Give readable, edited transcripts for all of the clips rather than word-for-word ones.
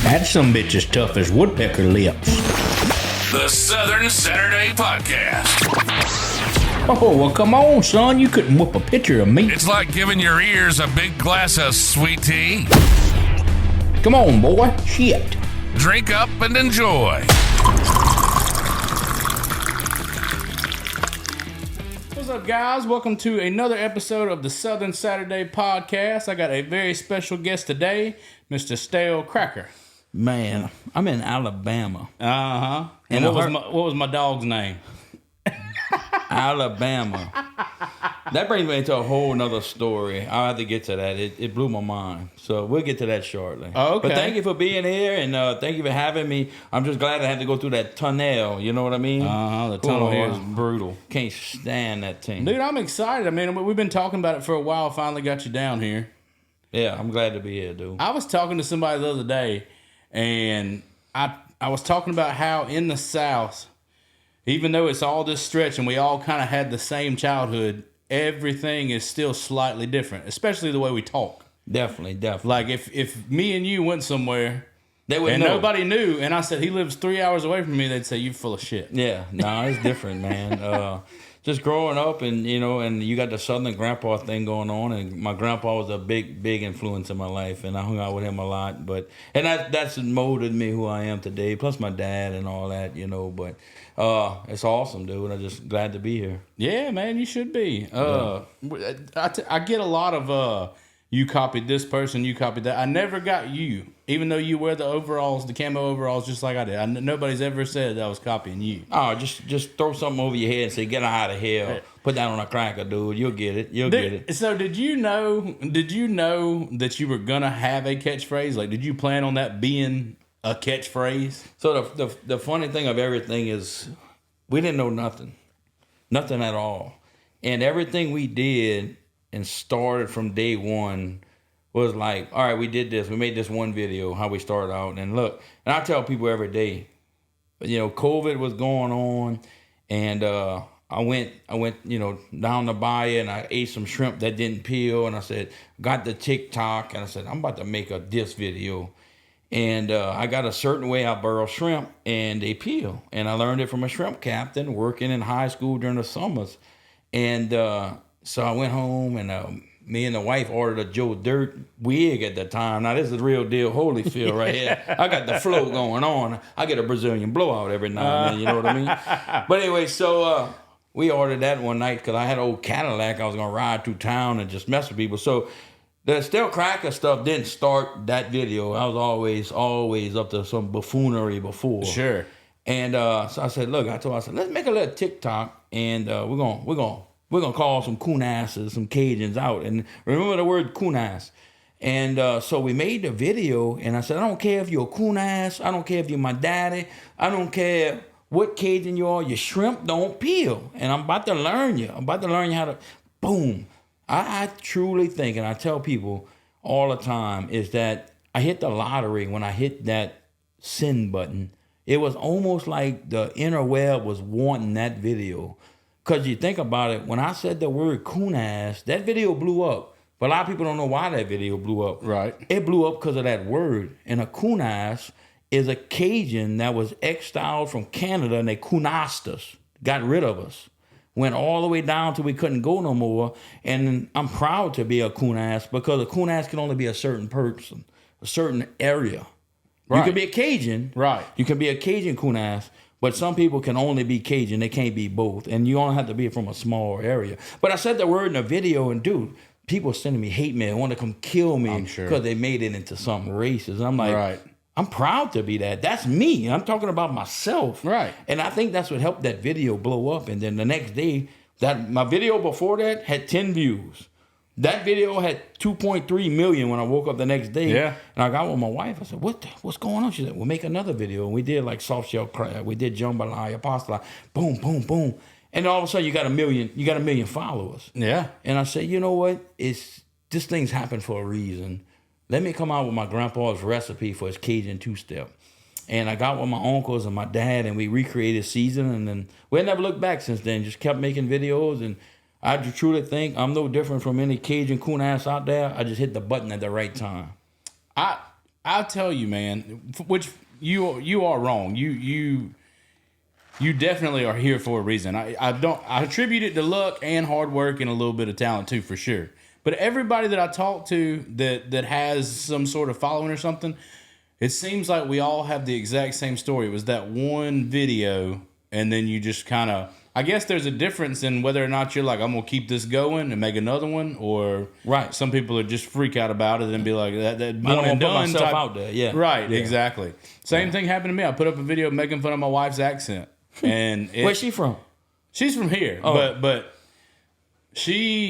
That sumbitch is tough as woodpecker lips. The Southern Saturday Podcast. Oh, well, come on, son. You couldn't whoop a pitcher of meat. It's like giving your ears a big glass of sweet tea. Come on, boy. Shit. Drink up and enjoy. What's up, guys? Welcome to another episode of the Southern Saturday Podcast. I got a very special guest today, Mr. Stale Kracker. Man, I'm in Alabama. Uh-huh. And what was my dog's name? Alabama. That brings me into a whole nother story. I'll have to get to that. It blew my mind. So we'll get to that shortly. Oh, okay. But thank you for being here, and thank you for having me. I'm just glad I had to go through that tunnel. You know what I mean? Uh-huh. The tunnel here is brutal. Can't stand that thing. Dude, I'm excited. I mean, we've been talking about it for a while. Finally got you down here. Yeah, I'm glad to be here, dude. I was talking to somebody the other day, and I was talking about how in the South, even though it's all this stretch and we all kind of had the same childhood, everything is still slightly different, especially the way we talk. Definitely. Like if me and you went somewhere They would and know. nobody knew, and I said he lives 3 hours away from me, they'd say you're full of shit. Yeah, no, it's different, man. Just growing up, and and you got the Southern grandpa thing going on, and my grandpa was a big influence in my life, and I hung out with him a lot. And that's molded me who I am today. Plus my dad and all that, But it's awesome, dude. I'm just glad to be here. Yeah, man, you should be. I get a lot of you copied this person, you copied that. I never got you, even though you wear the overalls, the camo overalls, just like I did. Nobody's ever said that I was copying you. Oh, just throw something over your head and say, "Get out of here." Put that on a cracker, dude. You'll get it. Get it. So did you know that you were gonna have a catchphrase? Like, did you plan on that being a catchphrase? So the funny thing of everything is we didn't know nothing at all, and everything we did and started from day one was like, all right, we did this. We made this one video, how we started out. And look, and I tell people every day, COVID was going on, and I went, down the bayou and I ate some shrimp that didn't peel, and I said, got the TikTok, and I said, I'm about to make a diss video. And I got a certain way I burrow shrimp, and they peel. And I learned it from a shrimp captain working in high school during the summers. And so I went home, and me and the wife ordered a Joe Dirt wig at the time. Now, this is the real deal Holyfield right here. I got the flow going on. I get a Brazilian blowout every now and then, you know what I mean? But anyway, so we ordered that one night because I had an old Cadillac. I was going to ride through town and just mess with people. So the Stale Kracker stuff didn't start that video. I was always up to some buffoonery before. Sure. And so I said, look, I said, let's make a little TikTok, and we're gonna call some coon asses, some Cajuns out, and remember the word coon ass. And so we made the video, and I said, I don't care if you're a coon ass, I don't care if you're my daddy, I don't care what Cajun you are, your shrimp don't peel. And I'm about to learn you. how to, boom. I truly think, and I tell people all the time, is that I hit the lottery when I hit that send button. It was almost like the interweb was wanting that video. Because you think about it, when I said the word coon ass, that video blew up. But a lot of people don't know why that video blew up. Right. It blew up because of that word. And a coon ass is a Cajun that was exiled from Canada, and they coonast us, got rid of us. Went all the way down till we couldn't go no more. And I'm proud to be a coon ass, because a coon ass can only be a certain person, a certain area. Right. You can be a Cajun. Right. You can be a Cajun coon ass, but some people can only be Cajun. They can't be both. And you only have to be from a small area. But I said the word in the video, and dude, people sending me hate mail, want to come kill me because they made it into something racist. And I'm like, right. I'm proud to be that. That's me. I'm talking about myself. Right. And I think that's what helped that video blow up. And then the next day, my video before that had 10 views. That video had 2.3 million when I woke up the next day. Yeah. And I got with my wife. I said, what's going on? She said, we'll make another video. And we did like soft shell crab. We did jambalaya, pasta. Boom, boom, boom. And all of a sudden you got a million followers. Yeah. And I said, you know what? This thing's happened for a reason. Let me come out with my grandpa's recipe for his Cajun two-step. And I got with my uncles and my dad, and we recreated season. And then we never looked back since then. Just kept making videos. And I truly think I'm no different from any Cajun coon ass out there. I just hit the button at the right time. I I'll tell you, man, which you are wrong. You definitely are here for a reason. I attribute it to luck and hard work and a little bit of talent too, for sure. But everybody that I talk to that has some sort of following or something, it seems like we all have the exact same story. It was that one video, and then you just kind of, I guess there's a difference in whether or not you're like, I'm going to keep this going and make another one, or Right. some people are just freak out about it and be like, that I one don't and want to put done myself type. out there. Yeah. Right, Yeah. exactly. Same thing happened to me. I put up a video making fun of my wife's accent. And Where's she from? she's from here, but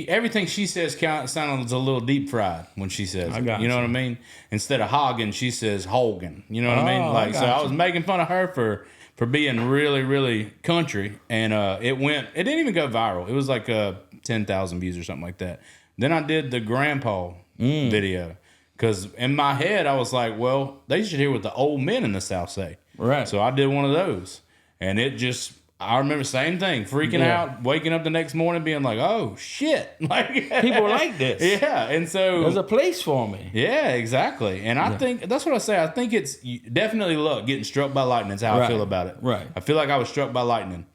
everything she says sounds a little deep fried when she says I it. got You know you. what I mean? Instead of Hogan, she says Hogan. You know what I mean? Oh, Like, I so got I you. was making fun of her for being really, really country, and it didn't even go viral. It was like 10,000 views or something like that. Then I did the grandpa video, because in my head I was like, well, they should hear what the old men in the South say. Right. So I did one of those, and it just, I remember same thing, freaking out, waking up the next morning being like, oh shit. Like, People like this. yeah. And so There's a place for me. yeah, exactly. And I think that's what I say. I think it's definitely luck. Getting struck by lightning is how I Right. feel about it. Right. I feel like I was struck by lightning.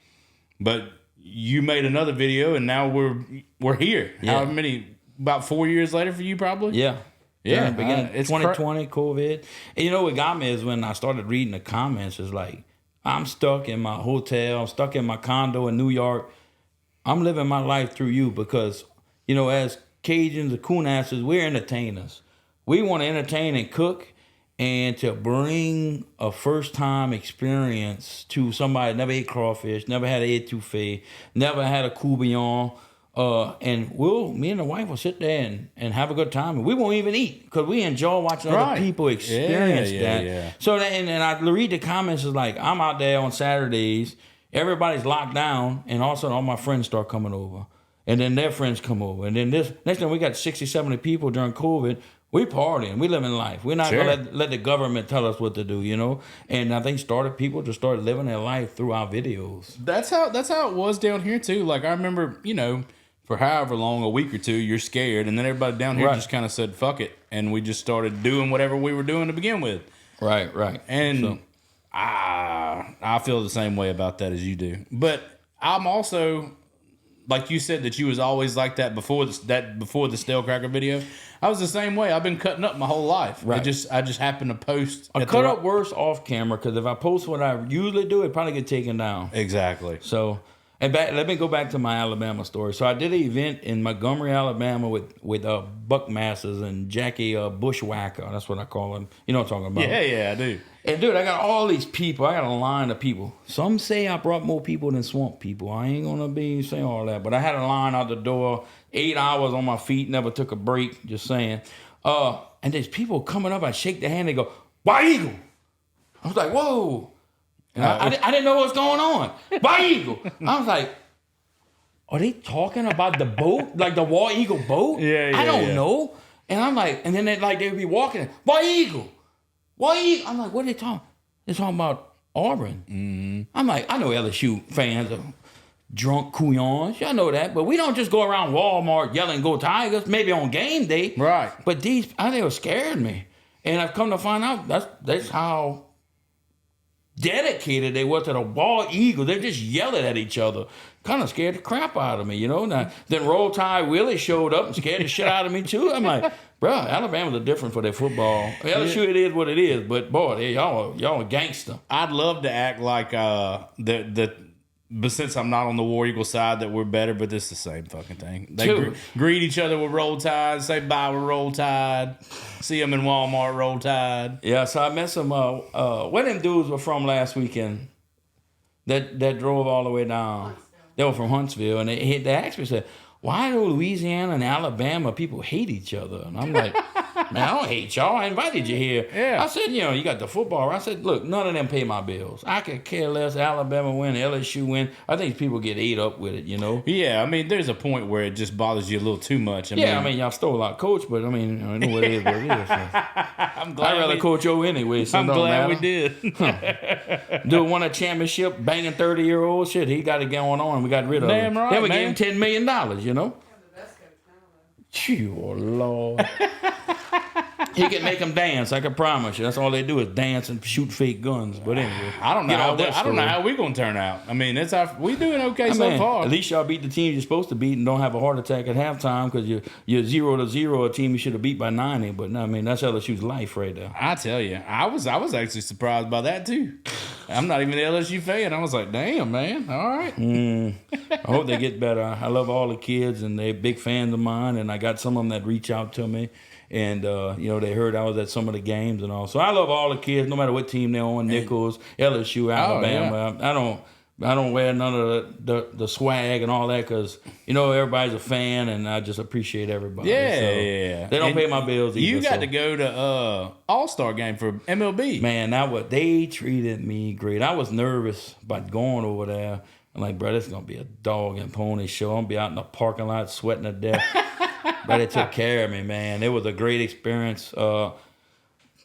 But you made another video, and now we're here. Yeah. How many? About 4 years later for you, probably. Yeah. Yeah, Beginning it's 2020, COVID. And you know what got me is when I started reading the comments, it's like, I'm stuck in my hotel, I'm stuck in my condo in New York. I'm living my life through you because, you know, as Cajuns or Coonasses, we're entertainers. We want to entertain and cook, and to bring a first-time experience to somebody that never ate crawfish, never had an etouffee, never had a courtbouillon, and me and the wife will sit there and have a good time, and we won't even eat because we enjoy watching Right. other people experience Yeah, that. yeah. So and I read the comments, is like, I'm out there on Saturdays, everybody's locked down, and all of a sudden all my friends start coming over, and then their friends come over, and then next time we got 60, 70 people during COVID. We partying, we living life. We're not Sure. gonna let the government tell us what to do, you know. And I think people just started living their life through our videos. That's how it was down here too. Like, I remember, for however long, a week or two, you're scared, and then everybody down here Right. just kind of said fuck it, and we just started doing whatever we were doing to begin with. Right. And So- I feel the same way about that as you do. But I'm also, like you said, that you was always like that before the Stale Kracker video. I was the same way. I've been cutting up my whole life. Right. I just happened to post. I at cut the up worse off camera because if I post what I usually do, it probably get taken down. Exactly. So, let me go back to my Alabama story. So I did an event in Montgomery, Alabama with Buckmasters and Jackie Bushwhacker. That's what I call him. You know what I'm talking about? Yeah, I do. And dude, I got all these people. I got a line of people. Some say I brought more people than swamp people. I ain't gonna be saying all that, but I had a line out the door, 8 hours on my feet, never took a break. Just saying. And there's people coming up. I shake their hand. They go, "White Eagle." I was like, "Whoa!" And I didn't know what's going on. White Eagle. I was like, "Are they talking about the boat, like the War Eagle boat?" Yeah, I don't yeah. know. And I'm like, and then they'd be walking, "White Eagle." Why? I'm like, what are they talking? They're talking about Auburn. Mm-hmm. I'm like, I know LSU fans are drunk couillons. I know that, but we don't just go around Walmart yelling "Go Tigers." Maybe on game day, Right. But they were scaring me, and I've come to find out that's how dedicated they were to the War Eagle. They're just yelling at each other. Kind of scared the crap out of me, you know. Now, then Roll Tide Willie showed up and scared the shit out of me too. I'm like, bro, Alabama's are different for their football. LSU, it is what it is, but boy, y'all are gangster. I'd love to act like but since I'm not on the War Eagle side, that we're better, but it's the same fucking thing. They Dude. greet each other with Roll Tide, say bye with Roll Tide, see them in Walmart, Roll Tide. Yeah, so I met some. Where them dudes were from last weekend? That drove all the way down. They were from Huntsville, and they asked me, said, "Why do Louisiana and Alabama people hate each other?" And I'm like, "Man, I don't hate y'all. I invited you here." Yeah. I said, "You got the football." I said, "Look, none of them pay my bills. I could care less. Alabama win, LSU win. I think people get ate up with it, you know." Yeah, I mean, there's a point where it just bothers you a little too much. I mean, y'all stole our coach, but I mean, I know what it is. What it is. So. I'm glad I'd rather coach you anyway. So I'm it don't glad we matter. did. Dude won a championship, banging 30-year-old shit. He got it going on. We got rid of Damn him. right, Then we man. gave him $10 million, you know? Oh, Lord. He can make them dance. I can promise you. That's all they do is dance and shoot fake guns. But anyway, I don't know. I don't know how we gonna turn out. I mean, we doing okay so far. At least y'all beat the team you're supposed to beat and don't have a heart attack at halftime because you're 0-0, a team you should have beat by 90. But no, I mean that's LSU's life right there. I tell you, I was actually surprised by that too. I'm not even an LSU fan. I was like, damn, man. All right. I hope they get better. I love all the kids, and they're big fans of mine. And I got some of them that reach out to me, and they heard I was at some of the games and all. So I love all the kids, no matter what team they're on. Nichols, LSU, Alabama. Yeah. I don't wear none of the swag and all that because everybody's a fan, and I just appreciate everybody. Yeah, so yeah. They don't pay my bills either. You got to go to All-Star game for MLB. Man, they treated me great. I was nervous about going over there. I'm like, bro, this is going to be a dog and pony show. I'm going to be out in the parking lot sweating to death. But they took care of me, man. It was a great experience.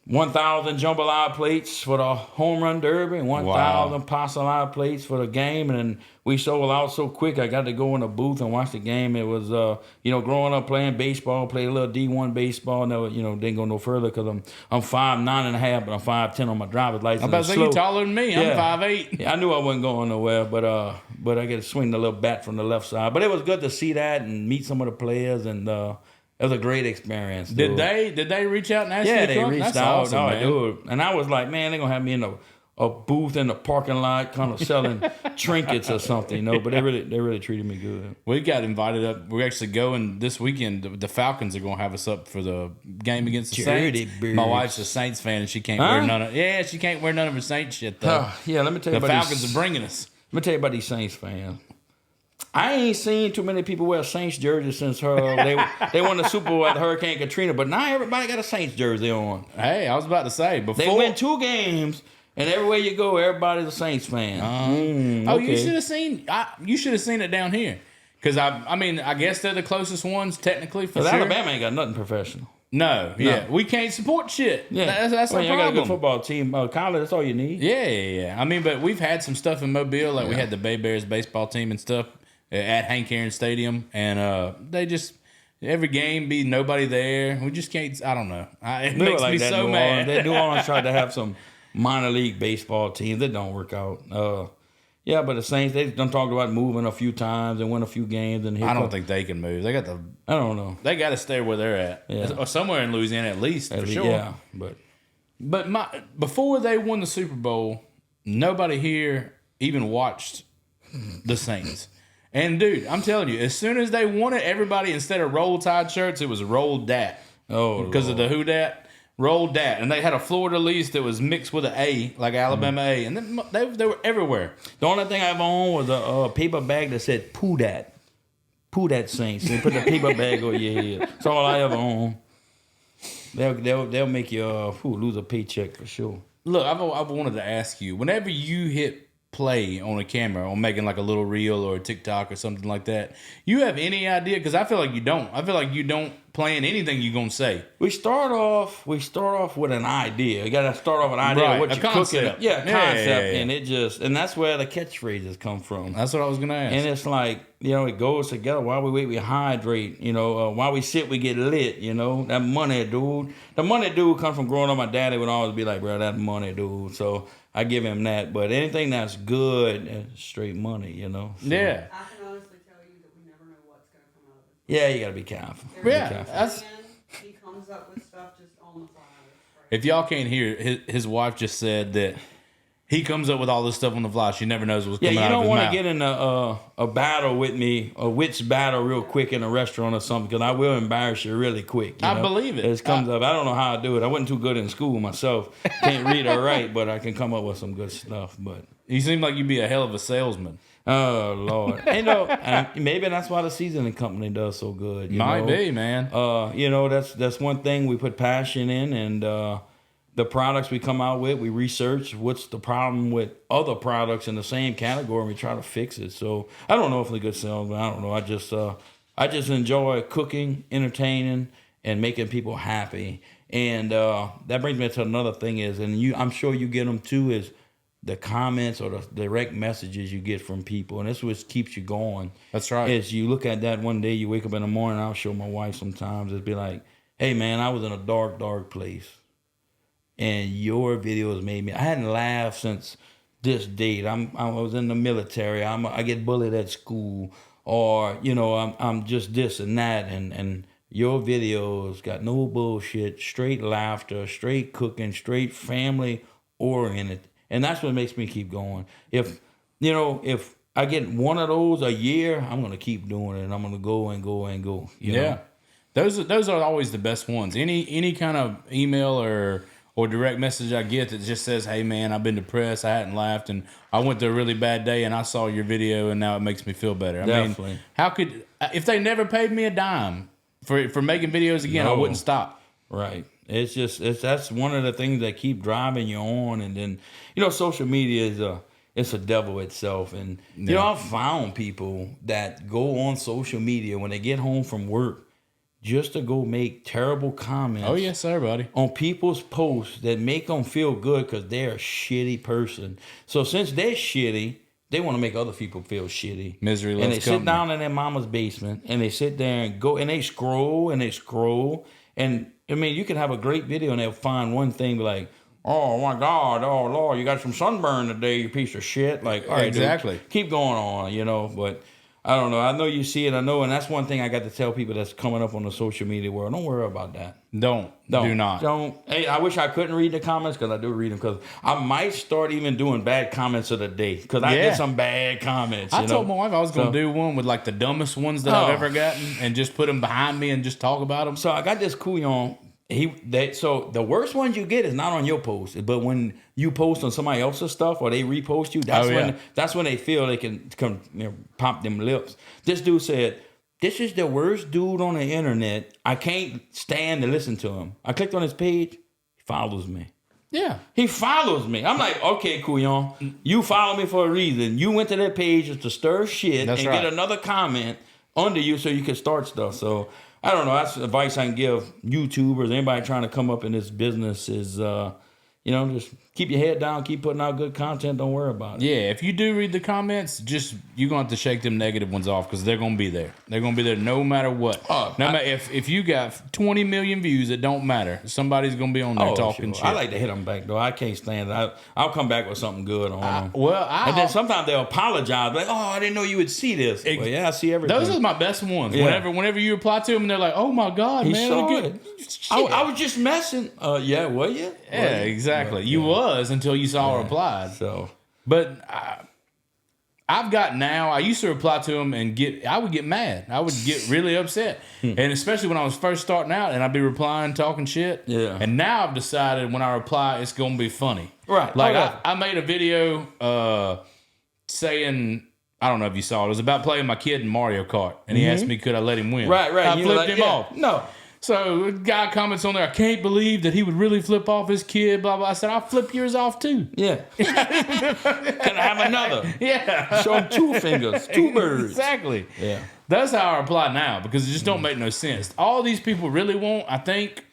1,000 jambalaya plates for the home run derby, 1,000 pasta plates for the game, and then we sold out so quick. I got to go in the booth and watch the game. It was, growing up playing baseball, played a little D1 baseball. Never, didn't go no further because I'm 5'9.5", but I'm 5'10" on my driver's license. I'm about to say you taller than me. I'm 5'8". Yeah, I knew I wasn't going nowhere, but I get to swing the little bat from the left side. But it was good to see that and meet some of the players and. It was a great experience. Dude. Did they reach out and ask you? Yeah, they reached out. Awesome, man. Dude. And I was like, man, they're gonna have me in a booth in the parking lot, kind of selling trinkets or something, But they really treated me good. We got invited up. We're actually going this weekend. The Falcons are gonna have us up for the game against the Saints. My wife's a Saints fan, and she can't wear none of. Yeah, she can't wear none of her Saints shit though. Yeah, let me tell you. The Falcons are bringing us. Let me tell you about these Saints fans. I ain't seen too many people wear Saints jerseys since they won the Super Bowl at Hurricane Katrina, but now everybody got a Saints jersey on. Hey, I was about to say before they win 2 games, and everywhere you go, everybody's a Saints fan. Okay. You should have seen. You should have seen it down here, because I guess they're the closest ones technically for sure. Alabama ain't got nothing professional. No, we can't support shit. Yeah, that's the problem. You got a good football team, college. That's all you need. Yeah. But we've had some stuff in Mobile, like we had the Bay Bears baseball team and stuff at Hank Aaron Stadium, and they just every game be nobody there. We just can't. I don't know. It makes me so mad. New Orleans tried to have some minor league baseball teams that don't work out. Yeah, but the Saints, they done talked about moving a few times and win a few games. And I don't think they can move. They got the. I don't know. They got to stay where they're at, or somewhere in Louisiana at least, for sure. Yeah, but before they won the Super Bowl, nobody here even watched the Saints. And dude, I'm telling you, as soon as they won it, everybody, instead of Roll Tide shirts, it was Roll Dat. Oh, because of the Who Dat. Roll Dat. And they had a Florida lease that was mixed with an A, like Alabama A. And then they were everywhere. The only thing I ever owned was a paper bag that said Poo Dat. Poo Dat Saints. They put the paper bag on your head. That's all I ever owned. They'll make you lose a paycheck for sure. Look, I've wanted to ask you, whenever you hit play on a camera on making like a little reel or a TikTok or something like that, you have any idea? Because I feel like you don't. I feel like you don't plan anything you're gonna say. We start off with an idea. You gotta start off with an idea of what you're cooking. Yeah, concept. And that's where the catchphrases come from. That's what I was gonna ask. And it's like, it goes together. While we wait, we hydrate. While we sit, we get lit. That money dude. The money dude comes from growing up. My daddy would always be like, bro, that money dude. So I give him that. But anything that's good, it's straight money. So. Yeah. I can honestly tell you that we never know what's going to come out of it. Yeah, you got to be careful. He comes up with stuff just on the fly. If y'all can't hear, his wife just said that he comes up with all this stuff on the fly. She never knows what's coming out of his mouth. Yeah, you don't want to get in a battle with me, a wits battle real quick in a restaurant or something, because I will embarrass you really quick. I believe it. It comes up. I don't know how I do it. I wasn't too good in school myself. Can't read or write, but I can come up with some good stuff. But you seem like you'd be a hell of a salesman. Oh, Lord. Maybe that's why the seasoning company does so good. Might be, man. That's one thing we put passion in, and the products we come out with, we research what's the problem with other products in the same category, and we try to fix it. So I don't know if I'm a good salesman. I don't know. I just enjoy cooking, entertaining, and making people happy. And that brings me to another thing I'm sure you get them too, is the comments or the direct messages you get from people. And that's what keeps you going. That's right. Is you look at that one day, you wake up in the morning, I'll show my wife sometimes, it'd be like, hey man, I was in a dark, dark place, and your videos made me. I hadn't laughed since this date. I was in the military. I get bullied at school, or I'm just this and that, and your videos got no bullshit, straight laughter, straight cooking, straight family oriented, and that's what makes me keep going. If I get one of those a year, I'm gonna keep doing it, and I'm gonna go and go and go. You know? Those are always the best ones. Any kind of email or direct message I get that just says, "Hey man, I've been depressed. I hadn't laughed, and I went through a really bad day, and I saw your video, and now it makes me feel better." I Definitely. mean, how could if they never paid me a dime for making videos again, I wouldn't stop. Right. That's one of the things that keep driving you on, and then social media it's a devil itself, and I've found people that go on social media when they get home from work just to go make terrible comments. Oh yes, sir, buddy. On people's posts that make them feel good because they're a shitty person. So since they're shitty, they want to make other people feel shitty. Misery loves And they company. sit down in their mama's basement and they sit there and go and they scroll and they scroll. And I mean, you can have a great video and they'll find one thing like, "Oh my God, oh Lord, you got some sunburn today, you piece of shit." Like, all right, Exactly. dude, keep going on, but I don't know. I know you see it, I know, and that's one thing I got to tell people that's coming up on the social media world. Don't worry about that. Do not. Hey, I wish I couldn't read the comments because I do read them. Because I might start even doing bad comments of the day because I get some bad comments. I told my wife I was going to do one with like the dumbest ones that I've ever gotten and just put them behind me and just talk about them. So I got this Cajun. So the worst ones you get is not on your post, but when you post on somebody else's stuff or they repost you, that's when they feel they can come pop them lips. This dude said, "This is the worst dude on the internet. I can't stand to listen to him." I clicked on his page. He follows me. Yeah. He follows me. I'm like, okay, Cajun, you follow me for a reason. You went to that page just to stir shit and get another comment under you so you can start stuff. So I don't know. That's advice I can give YouTubers, anybody trying to come up in this business is, just keep your head down, keep putting out good content. Don't worry about it. Yeah, if you do read the comments, you're going to have to shake them negative ones off because they're going to be there. They're going to be there no matter what. No matter if you got 20 million views, it don't matter. Somebody's going to be on there talking shit. I like to hit them back, though. I can't stand it. I'll come back with something good on them. And then sometimes they'll apologize. Like, "Oh, I didn't know you would see this." Well, yeah, I see everything. Those are my best ones. Yeah. Whenever you reply to them and they're like, "Oh my God, He man, saw look it. Shit. I was just messing. Yeah, were you? Yeah, exactly. You was until you saw a reply. So, but I've got now. I used to reply to them and I would get mad. I would get really upset, and especially when I was first starting out, and I'd be replying, talking shit. Yeah. And now I've decided when I reply, it's gonna be funny. Right. Like I made a video saying. I don't know if you saw it. It was about playing my kid in Mario Kart, and he asked me, could I let him win? Right. I flipped him off. No. So a guy comments on there, "I can't believe that he would really flip off his kid, blah, blah." I said, "I'll flip yours off too." Yeah. Can I have another? Yeah. Show him two fingers, two birds. Exactly. Yeah. That's how I reply now because it just don't make no sense. All these people really want, I think,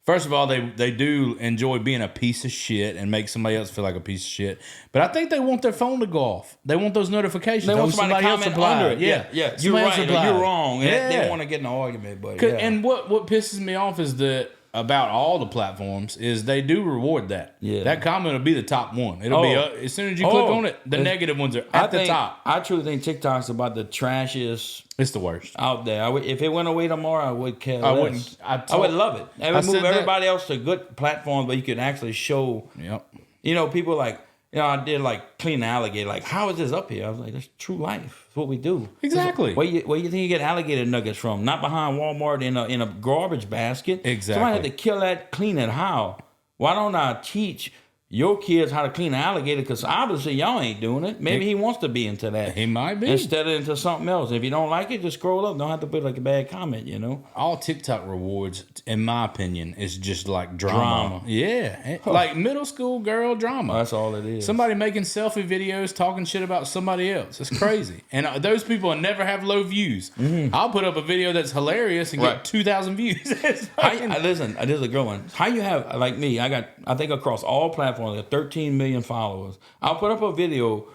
first of all, they do enjoy being a piece of shit and make somebody else feel like a piece of shit. But I think they want their phone to go off. They want those notifications. They want somebody to comment under it. Yeah. You're Somebody else right. replied. You're wrong. Yeah. They want to get in an argument, but And what pisses me off is that about all the platforms is they do reward that. Yeah. That comment will be the top one. It'll be as soon as you click on it, the negative ones are at the top. I truly think TikTok's about the trashiest It's the worst. out there. If it went away tomorrow, I would care less. wouldn't. I would love it. I would said move that. everybody else to good platforms where you can actually show. Yep. People like. I did like clean alligator. Like, how is this up here? I was like, that's true life. It's what we do. Exactly. Where you think you get alligator nuggets from? Not behind Walmart in a garbage basket. Exactly. Somebody had to kill that, clean it. How? Why don't I teach your kids how to clean an alligator? Because obviously y'all ain't doing it. Maybe he wants to be into that. He might be. Instead of into something else. If you don't like it, just scroll up. Don't have to put like a bad comment, All TikTok rewards, in my opinion, is just like drama. Yeah. Like middle school girl drama. That's all it is. Somebody making selfie videos talking shit about somebody else. It's crazy. And those people will never have low views. I'll put up a video that's hilarious and get 2,000 views. Listen, this is a good one. How you have, like me, I think across all platforms, I got 13 million followers. I'll put up a video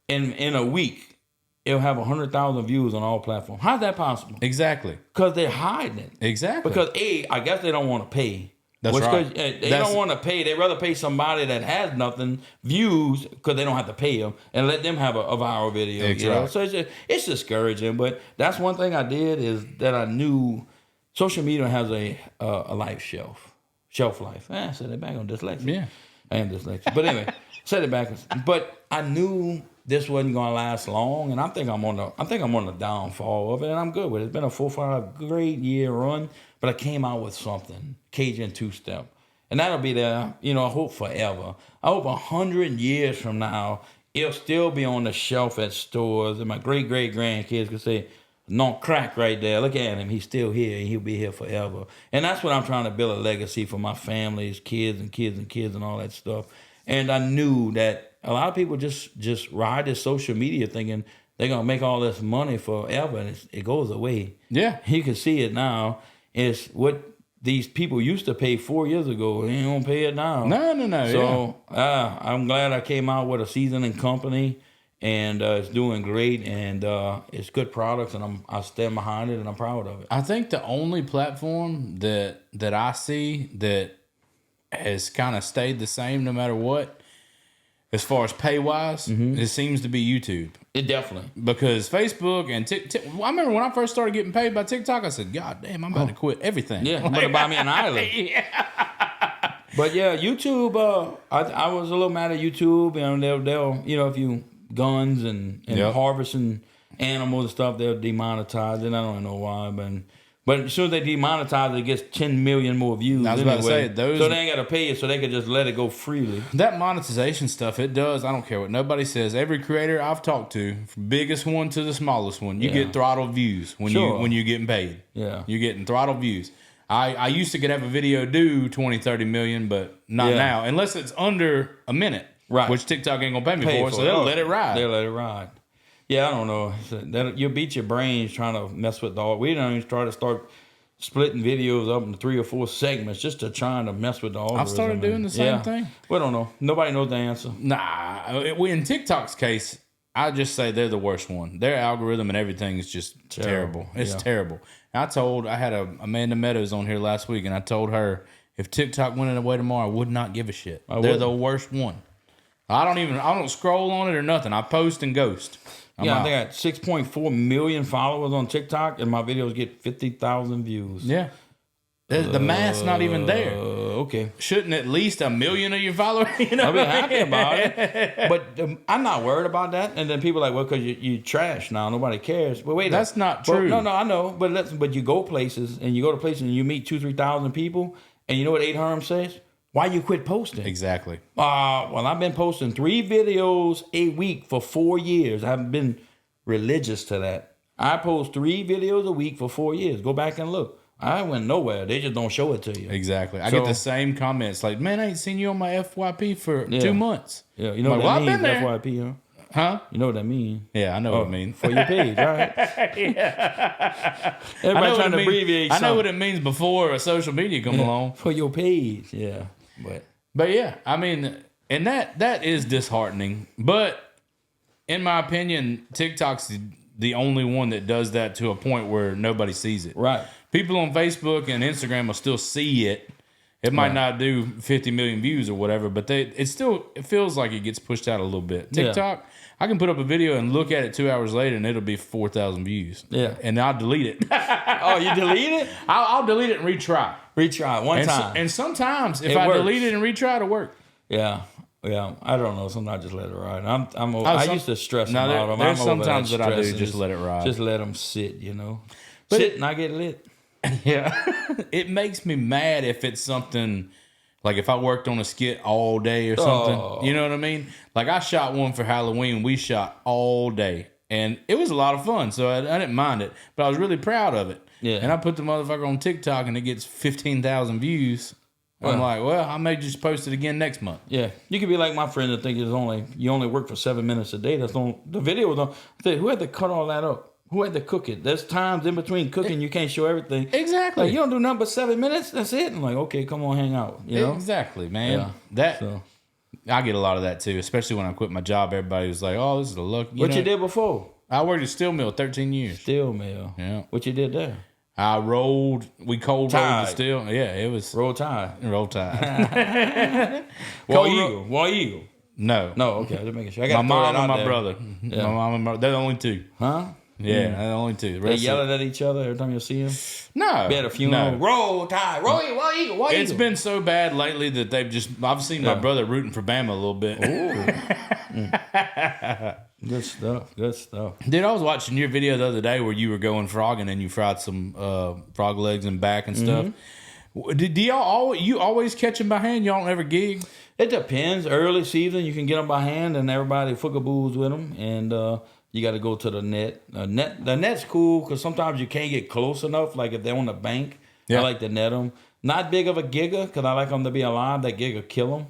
in a week it'll have 100,000 views on all platforms. How's that possible? Exactly. Because they're hiding it. Exactly. Because I guess they don't want to pay. That's right. They don't want to pay. They'd rather pay somebody that has nothing views because they don't have to pay them and let them have a viral video. That's you know? right. So it's discouraging. But that's one thing I did is that I knew social media has a shelf life. I said it back on dyslexia. Yeah. I am dyslexic. But anyway, said it backwards. But I knew this wasn't gonna last long, and I think I'm on the downfall of it, and I'm good with it. It's been a 4 or 5 great year run, but I came out with something, Cajun 2-step. And that'll be there, I hope forever. I hope 100 years from now, it'll still be on the shelf at stores, and my great-great-grandkids can say, "No crack right there. Look at him. He's still here, and he'll be here forever." And that's what I'm trying to build a legacy for my family's kids and kids and kids and all that stuff. And I knew that a lot of people just ride this social media thinking they're going to make all this money forever, and it goes away. Yeah. You can see it now. It's what these people used to pay 4 years ago. They ain't going to pay it now. No. So I'm glad I came out with a seasoning company, and it's doing great, and it's good products, and I stand behind it, and I'm proud of it. I think the only platform that I see that has kind of stayed the same no matter what, as far as pay wise, it seems to be YouTube. It definitely. Because Facebook and TikTok, I remember when I first started getting paid by TikTok, I said, "God damn, I'm about to quit everything." Yeah, I'm about to buy me an island. But yeah, YouTube, I was a little mad at YouTube. They'll if you guns and harvesting animals and stuff, they'll demonetize it. I don't know why, but as soon as they demonetize it, it gets 10 million more views. I was about to say, so they ain't got to pay you, so they could just let it go freely. That monetization stuff, it does. I don't care what nobody says. Every creator I've talked to, from biggest one to the smallest one, you get throttle views when you're getting paid. Yeah, you're getting throttle views. I used to could have a video do 20, 30 million, but not now, unless it's under a minute, right? Which TikTok ain't gonna pay me for, so they'll let it ride. They'll let it ride. Yeah, I don't know. You'll beat your brains trying to mess with the. We don't even try to start splitting videos up into 3 or 4 segments just to trying to mess with the algorithm. I've started doing the same thing. We don't know. Nobody knows the answer. Nah, in TikTok's case, I just say they're the worst one. Their algorithm and everything is just terrible. It's terrible. And I had Amanda Meadows on here last week, and I told her if TikTok went away tomorrow, I would not give a shit. They're the worst one. I don't scroll on it or nothing. I post and ghost. I think I got 6.4 million followers on TikTok, and my videos get 50,000 views. Yeah. The math's not even there. Okay. Shouldn't at least 1 million of your followers? I'll be happy about it. But I'm not worried about that. And then people are like, well, because you trash now. Nobody cares. But wait. That's not true. No, I know. But you go places, and you meet 2,000-3,000 people, and you know what 8 Harm says? Why you quit posting? Exactly. Well, I've been posting 3 videos a week for 4 years. I haven't been religious to that. I post 3 videos a week for 4 years. Go back and look. I went nowhere. They just don't show it to you. Exactly. I get the same comments like, "Man, I ain't seen you on my FYP for 2 months." Yeah, you know what that means, I've been there. FYP, huh? Huh? You know what that means? Yeah, I know what it means. For your page, right? Everybody trying to abbreviate something. I know what it means before a social media come along. For your page, yeah. But yeah, I mean, and that is disheartening. But in my opinion, TikTok's the only one that does that to a point where nobody sees it. Right. People on Facebook and Instagram will still see it. It might not do 50 million views or whatever, but it feels like it gets pushed out a little bit. TikTok, I can put up a video and look at it 2 hours later, and it'll be 4,000 views. Yeah, and I'll delete it. Oh, you delete it? I'll delete it and retry. Retry one time. And sometimes if I delete it and retry, it'll work. Yeah. I don't know. Sometimes I just let it ride. I used to stress them out. There's sometimes that I do just let it ride. Just let them sit, sit and I get lit. Yeah. It makes me mad if it's something like if I worked on a skit all day or something. You know what I mean? Like I shot one for Halloween. We shot all day. And it was a lot of fun, so I didn't mind it. But I was really proud of it. Yeah. And I put the motherfucker on TikTok, and it gets 15,000 views. I'm like, well, I may just post it again next month. Yeah, you could be like my friend that think you only work for 7 minutes a day. That's on the video was on. Who had to cut all that up? Who had to cook it? There's times in between cooking you can't show everything. Exactly. Like, you don't do nothing but 7 minutes. That's it. I'm like, okay, come on, hang out. You know? Exactly, man. Yeah. I get a lot of that too, especially when I quit my job. Everybody was like, "Oh, this is a luck." What you did before? I worked at Steel Mill 13 years. Steel mill. Yeah. What you did there? I rolled. We cold rolled the Tide. steel. Yeah, it was Roll Tide. roll tide. War Cold Eagle. War Eagle. No, No, okay. Just making sure. I my got mom and out my there. brother. Yeah. My mom and my. They're the only two. Huh? Yeah, they're the only two. The They rest yelling at each other every time you see them. no, Be at a funeral. no. Roll Tide. Roll Eagle. War Eagle. War It's Eagle. been so bad lately that they've just. I've seen my Yeah. brother rooting for Bama a little bit. Good stuff. Good stuff. Dude, I was watching your video the other day where you were going frogging and you fried some frog legs and back and stuff. Do y'all you always catch them by hand? Y'all don't ever gig? It depends. Early season, you can get them by hand, and everybody fookaboos with them, and you got to go to the net. The net's cool because sometimes you can't get close enough. Like if they're on the bank, Yeah. I like to net them. Not big of a gigger because I like them to be alive. That gigger kill them,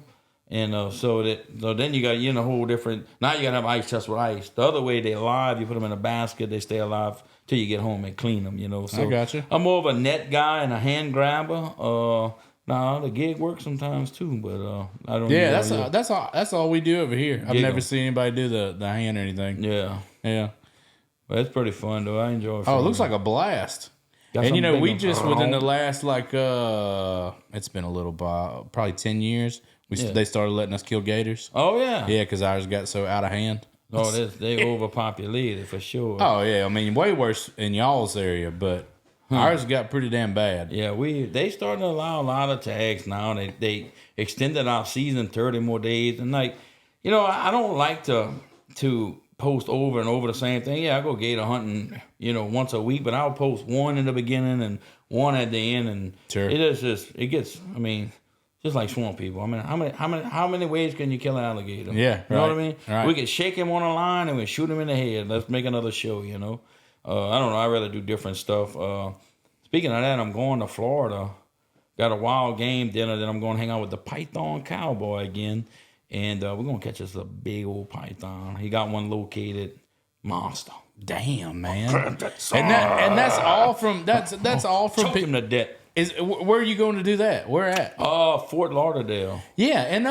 and so then you got a whole different. Now you got to have ice chest with ice. The other way they alive, you put them in a basket, they stay alive till you get home and clean them. So I gotcha. I'm more of a net guy and a hand grabber. Nah, the gig works sometimes too, but I don't. Yeah, usually- that's all we do over here. I've Gig never 'em. seen anybody do the hand or anything. Yeah, Yeah. but it's pretty fun though. I enjoy. Oh, it looks like a blast. Got And some big we ones. just within the last it's been a little probably 10 years. They started letting us kill gators. Oh yeah. Yeah, because ours got so out of hand. Oh, they overpopulated for sure. Oh yeah, I mean way worse in y'all's area, but ours got pretty damn bad. Yeah, they starting to allow a lot of tags now. They extended our season 30 more days, and I don't like to post over and over the same thing. Yeah, I go gator hunting, once a week, but I'll post one in the beginning and one at the end, and Sure. it gets. I mean, just like swamp people. I mean, how many ways can you kill an alligator? Yeah, you know what I right, mean. right. We can shake him on a line and we shoot him in the head. Let's make another show. I don't know. I'd rather do different stuff. Speaking of that, I'm going to Florida. Got a wild game dinner. Then I'm going to hang out with the Python Cowboy again. And we're going to catch us a big old python. He got one located. Monster. Damn, man. And that's all from that's all from Choke him to death. Where are you going to do that? Where at? Fort Lauderdale. Yeah, and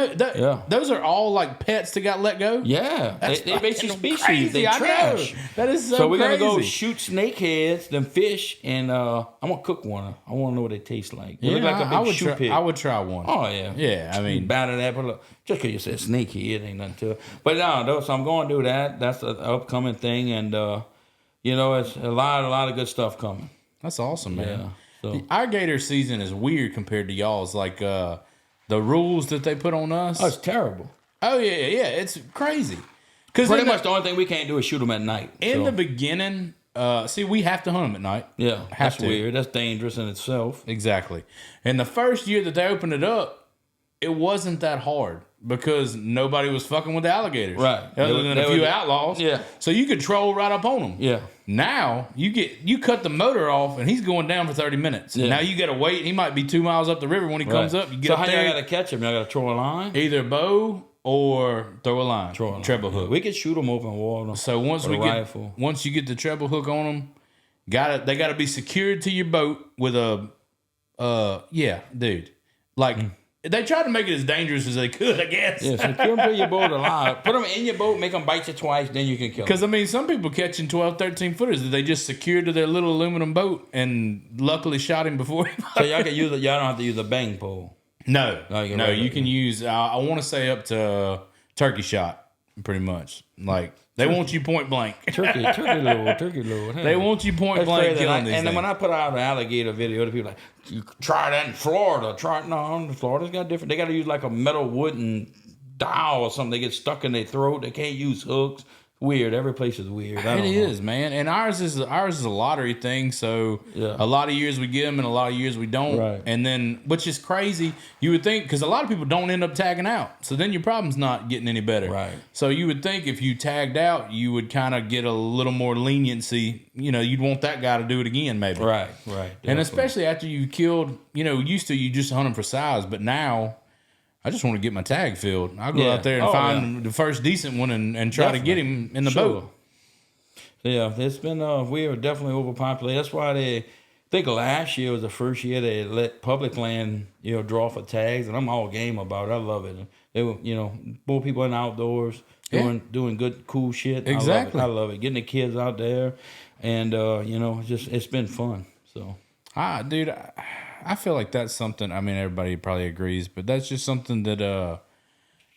those are all like pets that got let go. Yeah. They basically fucking species. crazy, They I know. trash. That is so So we're crazy. going to go shoot snake heads, then fish, and I'm going to cook one. I want to know what they taste like. They look like a big I would shoe try. pig. I would try one. Oh, yeah. Yeah, I mean, batter that, but look, just because you said snake head ain't nothing to it. But no, so I'm going to do that. That's an upcoming thing, and it's a lot of good stuff coming. that's awesome, man. Yeah. So Our gator season is weird compared to y'all's. Like the rules that they put on us. it's terrible. Oh yeah, it's crazy. Because Pretty much the only thing we can't do is shoot them at night. in So, the beginning, see, we have to hunt them at night. yeah, have that's to. weird. That's dangerous in itself. Exactly. And the first year that they opened it up, it wasn't that hard because nobody was fucking with the alligators. Right. Other than a few outlaws. Yeah. So you could troll right up on them. Yeah. Now you cut the motor off and he's going down for 30 minutes. Yeah. Now you got to wait. He might be 2 miles up the river when he comes Right. up. You get so up how there, y'all got to catch him? Y'all got to throw a line? either bow or throw a line. Treble hook. We could shoot them open water. So once with we a get rifle. once you get the treble hook on them, they got to be secured to your boat with a dude. Like they tried to make it as dangerous as they could, I guess. Yeah, secure them to your boat alive. Put them in your boat, make them bite you twice, then you can kill them. Because, I mean, some people catching 12, 13 footers that they just secured to their little aluminum boat and luckily shot him before he So y'all can use it. Y'all don't have to use a bang pole. No, you can no, write you it. can use, I want to say up to turkey shot, pretty much. Like, they want you point blank. Turkey load. They want you point That's blank crazy. killing these And then things. when I put out an alligator video, the people are like, you try that in Florida. No, Florida's got different. They got to use like a metal wooden dowel or something. They get stuck in their throat. They can't use hooks. Weird. Every place is weird. I It don't know. is, man. And ours is a lottery thing. So Yeah. a lot of years we get them and a lot of years we don't. Right. And then, which is crazy, you would think, because a lot of people don't end up tagging out. So then your problem's not getting any better. Right. So you would think if you tagged out, you would kind of get a little more leniency. You'd want that guy to do it again, maybe. Right. And Definitely. especially after you killed, used to you just hunt them for size, but now I just want to get my tag filled. I'll go Yeah. out there and find the first decent one and try to get him in the boat. Yeah, it's been we are definitely overpopulated. That's why I think last year was the first year they let public land draw for tags, and I'm all game about it. I love it. They were, pull people in the outdoors, doing good, cool shit. Exactly. I love it. Getting the kids out there, and it's been fun. So, dude, I feel like that's something. I mean, everybody probably agrees, but that's just something that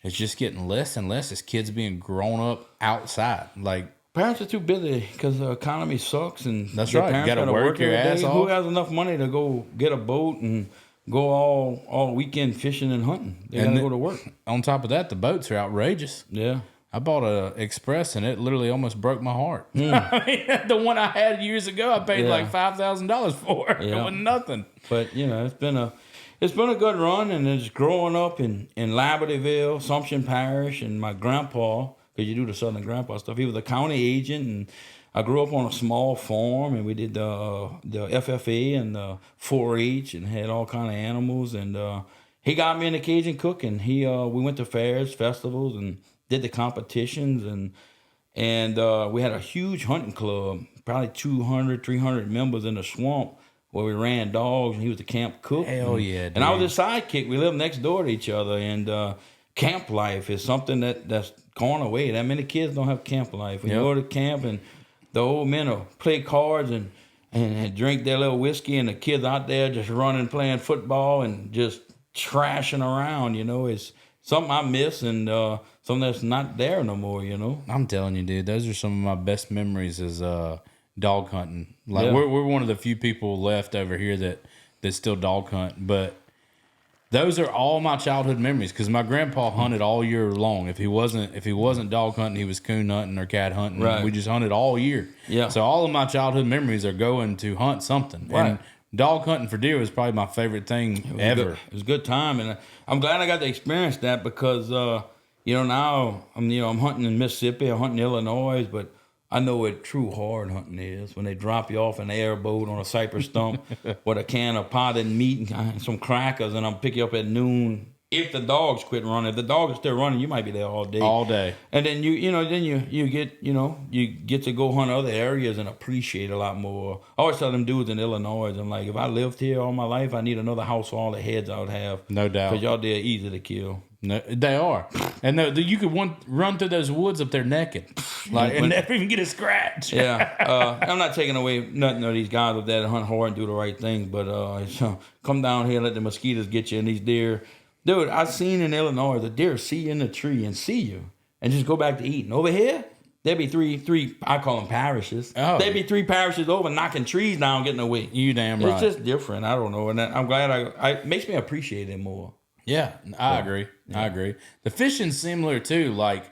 it's just getting less and less as kids being grown up outside. Like, parents are too busy because the economy sucks, and that's their right. parents You got to gotta work your every ass day. off. Who has enough money to go get a boat and go all weekend fishing and hunting? They gotta go to work. On top of that, the boats are outrageous. Yeah. I bought a Express and it literally almost broke my heart. I mean, the one I had years ago, I paid like $5,000 for. It was nothing. But it's been a good run, and it's growing up in Libertyville, Assumption Parish, and my grandpa, because you do the Southern grandpa stuff, he was a county agent, and I grew up on a small farm, and we did the FFA and the 4-H, and had all kind of animals, and he got me into Cajun cooking. We went to fairs, festivals, and did the competitions, and we had a huge hunting club, probably 200, 300 members in the swamp, where we ran dogs, and he was the camp cook. Hell yeah, dude. And I was his sidekick. We lived next door to each other, and camp life is something that's gone away. That many kids don't have camp life. When you go to camp, and the old men will play cards and drink their little whiskey, and the kids out there just running, playing football, and just trashing around, it's something I miss, and something that's not there no more, I'm telling you, dude, those are some of my best memories is dog hunting. Like we're one of the few people left over here that still dog hunt, but those are all my childhood memories because my grandpa hunted all year long. If he wasn't dog hunting, he was coon hunting or cat hunting. Right. We just hunted all year. Yeah. So all of my childhood memories are going to hunt something. Right. And dog hunting for deer was probably my favorite thing ever. It was a good time, and I'm glad I got to experience that because now I'm hunting in Mississippi, I'm hunting in Illinois, but I know what true hard hunting is when they drop you off in an airboat on a cypress stump with a can of potted meat and some crackers, and I'm pick you up at noon. If the dogs quit running, if the dog is still running, you might be there all day. All day. And then you get to go hunt other areas and appreciate a lot more. I always tell them dudes in Illinois, I'm like, if I lived here all my life, I need another house for all the heads I would have. No doubt. Because y'all there easy to kill. No, they are, and you could run through those woods up there naked, and never even get a scratch. Yeah, I'm not taking away nothing of these guys up there that hunt hard and do the right thing, but come down here and let the mosquitoes get you and these deer. Dude, I've seen in Illinois the deer see you in the tree and see you and just go back to eating. Over here, there'd be three. I call them parishes. Oh. There'd be 3 parishes over knocking trees down, getting away. You damn right. It's just different. I don't know, and I'm glad it makes me appreciate it more. Yeah, I agree. Yeah. I agree. The fishing's similar too. Like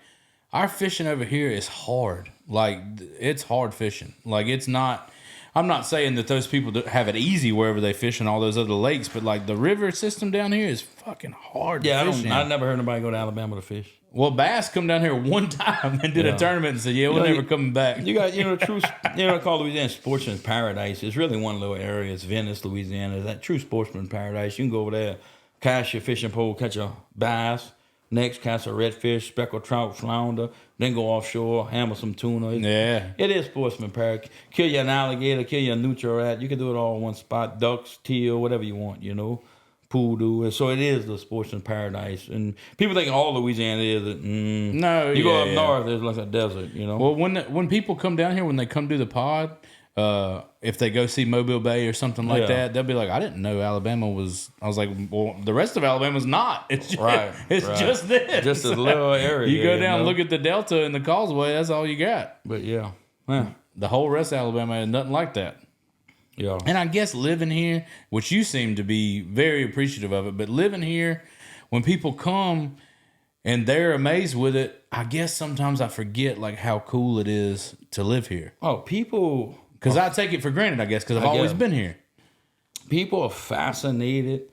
our fishing over here is hard. Like it's hard fishing. Like it's not. I'm not saying that those people have it easy wherever they fish in all those other lakes, but like the river system down here is fucking hard. Yeah, to fish I never heard nobody go to Alabama to fish. Well, Bass come down here one time and did a tournament and said, "Yeah, we're never coming back." You got true. Called Louisiana Sportsman's Paradise. It's really one little area. It's Venice, Louisiana. It's that true sportsman's paradise. You can go over there, cast your fishing pole, catch a bass. Next, catch a redfish, speckled trout, flounder. Then go offshore, hammer some tuna. It is sportsman paradise. Kill you an alligator, kill you a nutria rat. You can do it all in one spot. Ducks, teal, whatever you want. Poodoo. So it is the sportsman paradise. And people think all Louisiana is it. No, you go up north, it's like a desert. Well, when people come down here, when they come do the pod. If they go see Mobile Bay or something like that, they'll be like, I didn't know Alabama was. I was like, well, the rest of Alabama's not. It's just, just this. Just a little area. You go down and look at the Delta and the Causeway, that's all you got. But yeah. The whole rest of Alabama is nothing like that. Yeah. And I guess living here, which you seem to be very appreciative of it, but living here, when people come and they're amazed with it, I guess sometimes I forget like how cool it is to live here. Oh, people... Because I take it for granted, I guess, because I've always been here. People are fascinated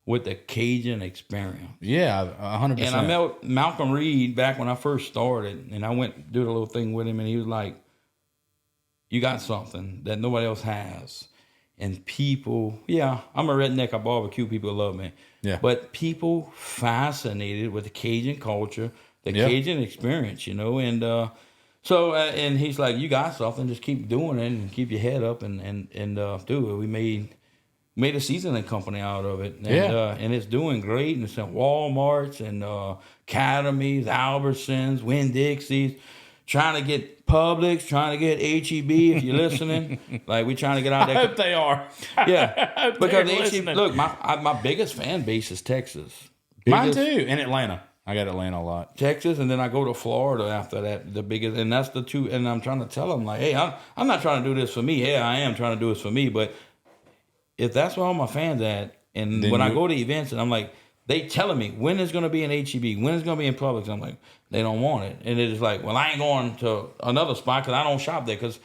with the Cajun experience. Yeah, 100%. And I met Malcolm Reed back when I first started, and I went do the little thing with him, and he was like, you got something that nobody else has. And people, I'm a redneck, I barbecue, people love me. Yeah. But people fascinated with the Cajun culture, the Cajun experience, and... So, and he's like, you got something, just keep doing it and keep your head up and do it. made a seasoning company out of it. And, Yeah. and it's doing great. And it's in Walmarts and Academies, Albertsons, Winn-Dixie's, trying to get Publix, trying to get H-E-B if you're listening. Like, we're trying to get out I there. hope they are. Yeah. Because they're H-E-B, listening. look, my biggest fan base is Texas. Mine Biggest- too. And Atlanta. I got Atlanta a lot. Texas, and then I go to Florida after that, the biggest, and that's the two. And I'm trying to tell them, like, hey, I'm not trying to do this for me. Yeah, I am trying to do this for me, but if that's where all my fans at, and Then when I you- go to events, and I'm like, they telling me when it's going to be in HEB, when it's going to be in Publix, I'm like, they don't want it, and it's like, well, I ain't going to another spot because I don't shop there, because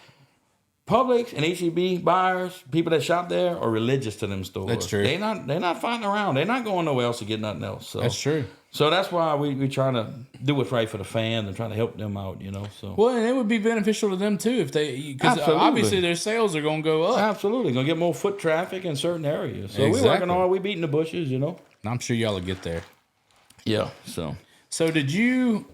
Publix and HEB buyers, people that shop there, are religious to them stores. That's true. They're not fighting around. They're not going nowhere else to get nothing else. So That's true. So that's why we trying to do what's right for the fans and trying to help them out, you know. So Well, and it would be beneficial to them too if they, because Absolutely. obviously their sales are going to go up. absolutely gonna get more foot traffic in certain areas. So we're Exactly. working hard. We beating the bushes, you know. I'm sure y'all will get there. Yeah. So So did you,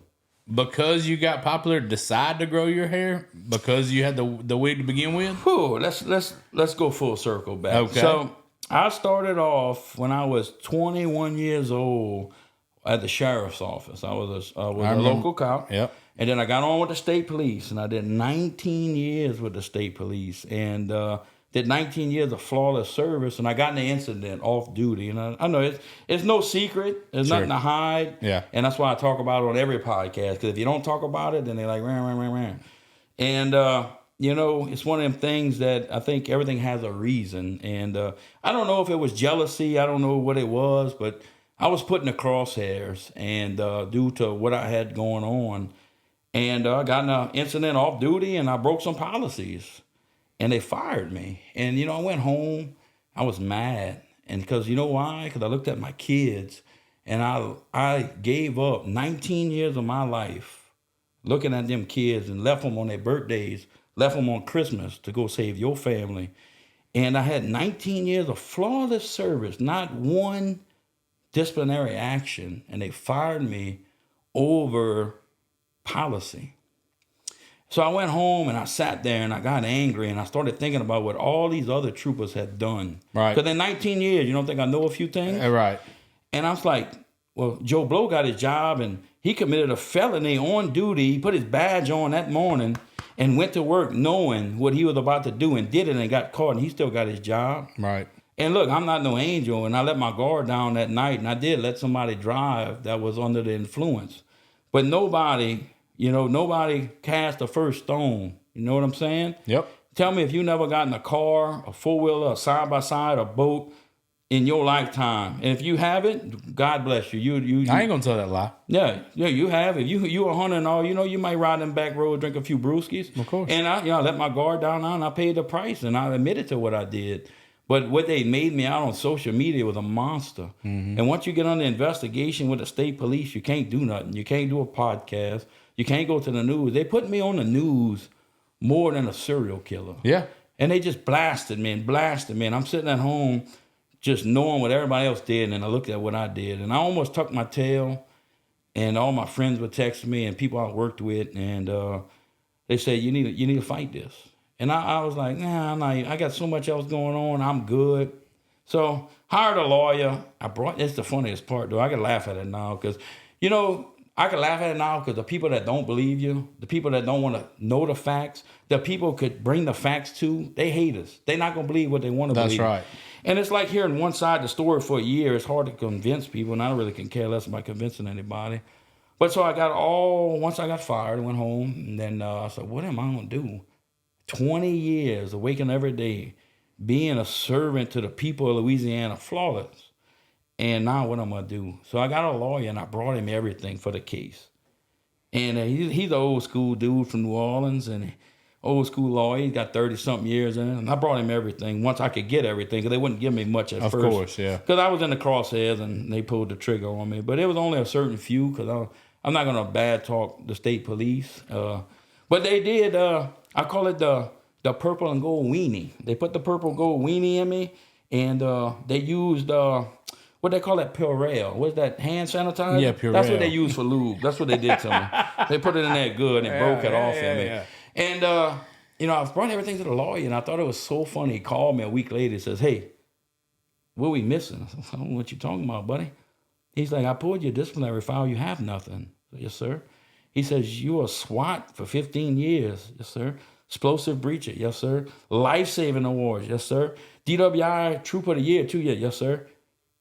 because you got popular, decide to grow your hair because you had the wig to begin with? whew, let's go full circle back. Okay. So I started off when I was 21 years old at the sheriff's office. I was a remember. local cop. Yep. And then I got on with the state police, and I did 19 years with the state police, and did 19 years of flawless service. And I got in an incident off duty, and I know it's no secret. There's Sure. nothing to hide. Yeah. And that's why I talk about it on every podcast. Because if you don't talk about it, then they're like, ran. And you know, it's one of them things that I think everything has a reason. And I don't know if it was jealousy. I don't know what it was, but I was put in the crosshairs, and due to what I had going on. And I got in an incident off duty, and I broke some policies, and they fired me. And, you know, I went home. I was mad. And because, you know why? Because I looked at my kids, and I gave up 19 years of my life looking at them kids and left them on their birthdays, left them on Christmas to go save your family. And I had 19 years of flawless service, not one disciplinary action, and they fired me over policy. So I went home and I sat there and I got angry, and I started thinking about what all these other troopers had done. Right. Because in 19 years, you don't think I know a few things? Right. And I was like, well, Joe Blow got his job, and he committed a felony on duty. He put his badge on that morning and went to work knowing what he was about to do, and did it and got caught, and he still got his job. Right. And look, I'm not no angel, and I let my guard down that night, and I did let somebody drive that was under the influence. But nobody cast the first stone. You know what I'm saying? Yep. Tell me if you never got in a car, a four-wheeler, a side-by-side, a boat in your lifetime. And if you haven't, God bless you. You I ain't going to tell that lie. Yeah, you have. If you 100 and all, you might ride in back road, drink a few brewskis. Of course. And I let my guard down, and I paid the price, and I admitted to what I did. But what they made me out on social media was a monster. Mm-hmm. And once you get under investigation with the state police, you can't do nothing. You can't do a podcast. You can't go to the news. They put me on the news more than a serial killer. Yeah. And they just blasted me. And I'm sitting at home just knowing what everybody else did, and I looked at what I did. And I almost tucked my tail, and all my friends would text me and people I worked with, and they said, you need to fight this. And I was like, nah, I got so much else going on. I'm good. So hired a lawyer. It's the funniest part, though. I can laugh at it now because, I can laugh at it now because the people that don't believe you, the people that don't want to know the facts, the people could bring the facts to, they hate us. They're not going to believe what they want to believe. That's right. And it's like hearing one side of the story for a year. It's hard to convince people, and I really can care less about convincing anybody. But so once I got fired, I went home, and then I said, what am I going to do? 20 years of waking every day, being a servant to the people of Louisiana, flawless. And now what I'm going to do? So I got a lawyer, and I brought him everything for the case. And he's an old school dude from New Orleans, and old school lawyer. He's got 30-something years in it. And I brought him everything once I could get everything, because they wouldn't give me much at first. Of course, yeah. Because I was in the crosshairs, and they pulled the trigger on me. But it was only a certain few, because I'm not going to bad talk the state police. But they did, I call it the purple and gold weenie. They put the purple and gold weenie in me, and they used... what they call that, Purell? What's that, hand sanitizer? Yeah, Purell. That's what they use for lube. That's what they did to me. They put it in there good and broke it off in me. Yeah. And, I brought everything to the lawyer, and I thought it was so funny. He called me a week later and says, hey, what we missing? I said, I don't know what you talking about, buddy. He's like, I pulled your disciplinary file. You have nothing. I said, yes, sir. He says, you were SWAT for 15 years. Yes, sir. Explosive breacher. Yes, sir. Life-saving awards. Yes, sir. DWI Trooper of the Year, 2 years. Yes, sir.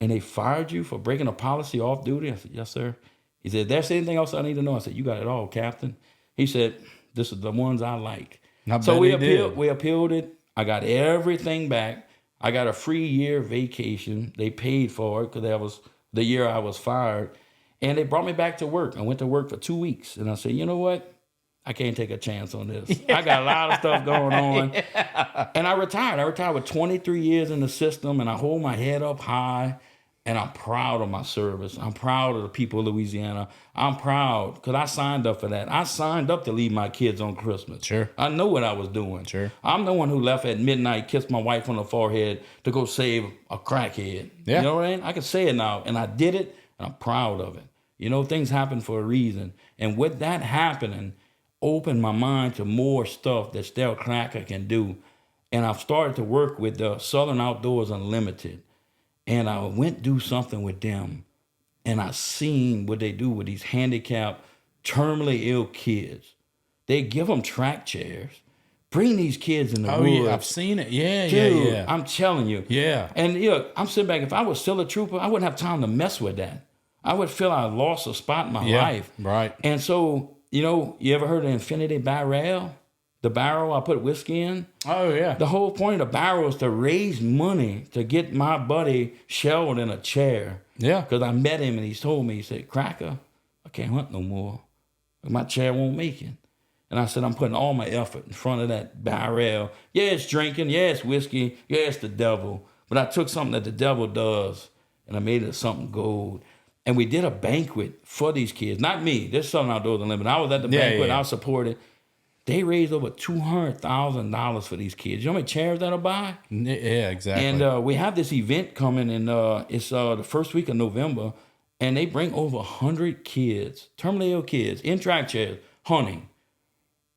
And they fired you for breaking a policy off duty? I said, yes, sir. He said, there's anything else I need to know? I said, you got it all, Captain. He said, this is the ones I like. So we appealed it. I got everything back. I got a free year vacation. They paid for it because that was the year I was fired. And they brought me back to work. I went to work for 2 weeks. And I said, you know what? I can't take a chance on this. I got a lot of stuff going on. And I retired. I retired with 23 years in the system, and I hold my head up high, and I'm proud of my service. I'm proud of the people of Louisiana. I'm proud because I signed up for that. I signed up to leave my kids on Christmas. Sure. I know what I was doing. Sure. I'm the one who left at midnight, kissed my wife on the forehead to go save a crackhead. Yeah. You know what I mean? I can say it now, and I did it, and I'm proud of it. You know, things happen for a reason. And with that happening, opened my mind to more stuff that Stale Kracker can do. And I've started to work with the Southern Outdoors Unlimited. And I went do something with them. And I seen what they do with these handicapped, terminally ill kids. They give them track chairs. Bring these kids in the woods. Yeah, I've seen it. Yeah, Dude, yeah. I'm telling you. Yeah. And I'm sitting back. If I was still a trooper, I wouldn't have time to mess with that. I would feel I lost a spot in my life. Right. And so, you ever heard of Infinity Barrel? The barrel I put whiskey in? Oh, yeah. The whole point of the barrel is to raise money to get my buddy Sheldon in a chair. Yeah. Because I met him and he told me, he said, Kracker, I can't hunt no more. My chair won't make it. And I said, I'm putting all my effort in front of that barrel. Yeah, it's drinking. Yeah, it's whiskey. Yeah, it's the devil. But I took something that the devil does and I made it something gold. And we did a banquet for these kids. Not me. This is Southern Outdoors Unlimited. I was at the banquet. I supported. They raised over $200,000 for these kids. You know how many chairs that'll buy? Yeah, exactly. And we have this event coming, and it's the first week of November, and they bring over 100 kids, terminally ill kids, in track chairs, hunting.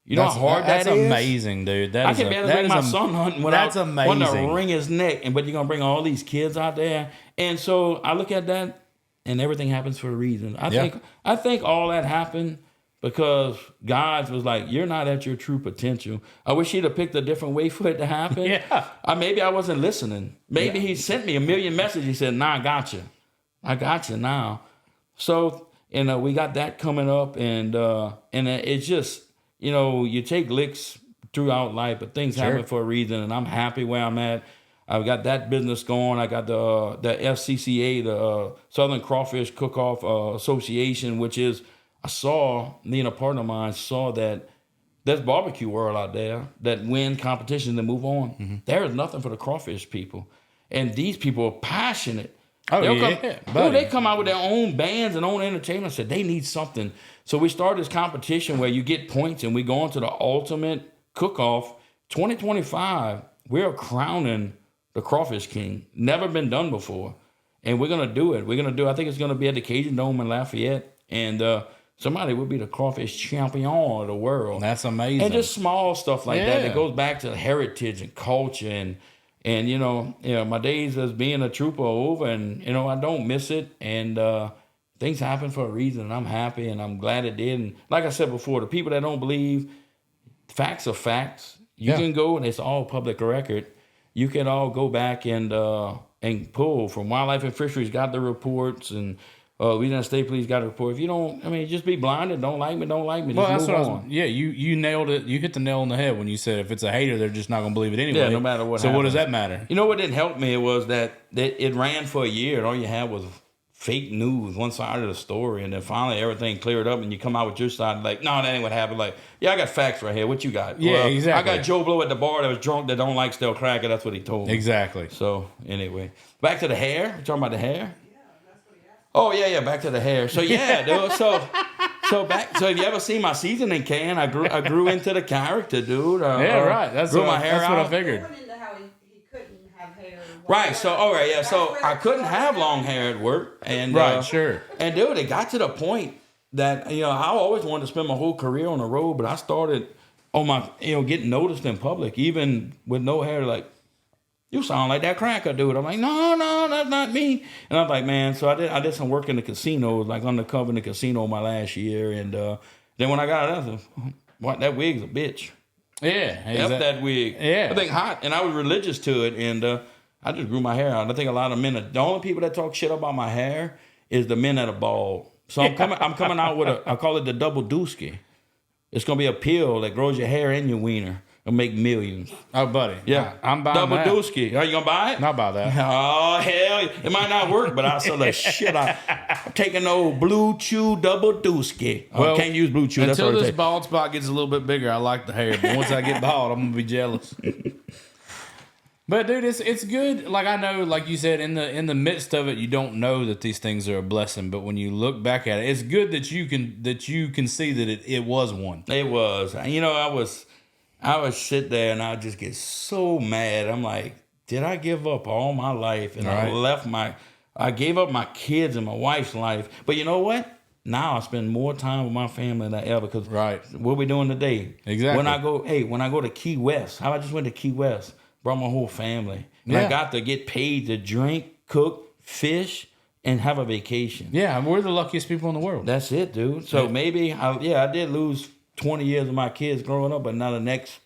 You know how hard that is? That's amazing, dude. I can barely bring my son hunting without wanting to wring his neck, but you're going to bring all these kids out there. And so I look at that, and everything happens for a reason. I think all that happened because God was like, you're not at your true potential. I wish he'd have picked a different way for it to happen. Yeah. Maybe I wasn't listening. Maybe he sent me a million messages. He said, nah, I got you. I got you now. So, we got that coming up, and it's just, you take licks throughout life, but things happen for a reason, and I'm happy where I'm at. I've got that business going. I got the SCCA, the Southern Crawfish Cook-Off Association, which is, I saw, me and a partner of mine saw that there's barbecue world out there that win competitions and move on. Mm-hmm. There is nothing for the crawfish people. And these people are passionate. Oh, They come out with their own bands and own entertainment. Said they need something. So we started this competition where you get points, and we go into the ultimate cook-off. 2025, we're crowning the Crawfish King. Never been done before. And we're going to do it. I think it's going to be at the Cajun Dome in Lafayette. And somebody will be the crawfish champion of the world. That's amazing. And just small stuff like that. It goes back to heritage and culture. And my days as being a trooper are over, and, I don't miss it. And things happen for a reason, and I'm happy, and I'm glad it did. And like I said before, the people that don't believe, facts are facts. You can go, and it's all public record. You can all go back and pull from Wildlife and Fisheries, got the reports, and Louisiana State Police got a report. If you don't, just be blinded. Don't like me. Well, that's what on. You nailed it. You hit the nail on the head when you said if it's a hater, they're just not going to believe it anyway. Yeah, no matter what. So what does that matter? You know what didn't help me was that it ran for a year, and all you had was fake news, one side of the story, and then finally everything cleared up, and you come out with your side like, no, that ain't what happened. Like, yeah, I got facts right here. What you got? Yeah, exactly. I got Joe Blow at the bar that was drunk that don't like Stale Kracker. That's what he told me. Exactly. So anyway, back to the hair. You talking about the hair? Oh yeah, back to the hair. So yeah, dude. So if you ever see my seasoning can, I grew into the character, dude. Right. That's grew what, my hair that's out. what I figured. Going into how he couldn't have hair. Right. So all right, yeah. So I couldn't have long hair at work, and Sure. And dude, it got to the point that I always wanted to spend my whole career on the road, but I started on my getting noticed in public, even with no hair, like. you sound like that cracker dude. I'm like, no, that's not me. And I'm like, man, so I did some work in the casino, like undercover in the casino my last year. And then when I got out, I was like, what, that wig's a bitch. Yeah. F that wig. Yeah. I think hot. And I was religious to it. And I just grew my hair out. I think a lot of men, the only people that talk shit about my hair is the men that are bald. So I'm coming out with I call it the double dooski. It's going to be a pill that grows your hair and your wiener. It'll make millions. Oh, buddy. Yeah. I'm buying double that. Dooski. Are you going to buy it? I'll buy that. Oh, hell. It might not work, but I'll sell the shit out. I'm taking old Blue Chew double Dooski. Well, can't use Blue Chew. That's until what this bald spot gets a little bit bigger, I like the hair. But once I get bald, I'm going to be jealous. But dude, it's good. Like I know, like you said, in the midst of it, you don't know that these things are a blessing. But when you look back at it, it's good that you can see that it was one. It was. You know, I would sit there and I'd just get so mad. I'm like, did I give up all my life? And I gave up my kids and my wife's life. But you know what? Now I spend more time with my family than I ever. Because what we doing today? Exactly. When I go to Key West, how I just went to Key West. Brought my whole family. And I got to get paid to drink, cook, fish, and have a vacation. Yeah, we're the luckiest people in the world. That's it, dude. So maybe, I did lose 20 years of my kids growing up, but now the next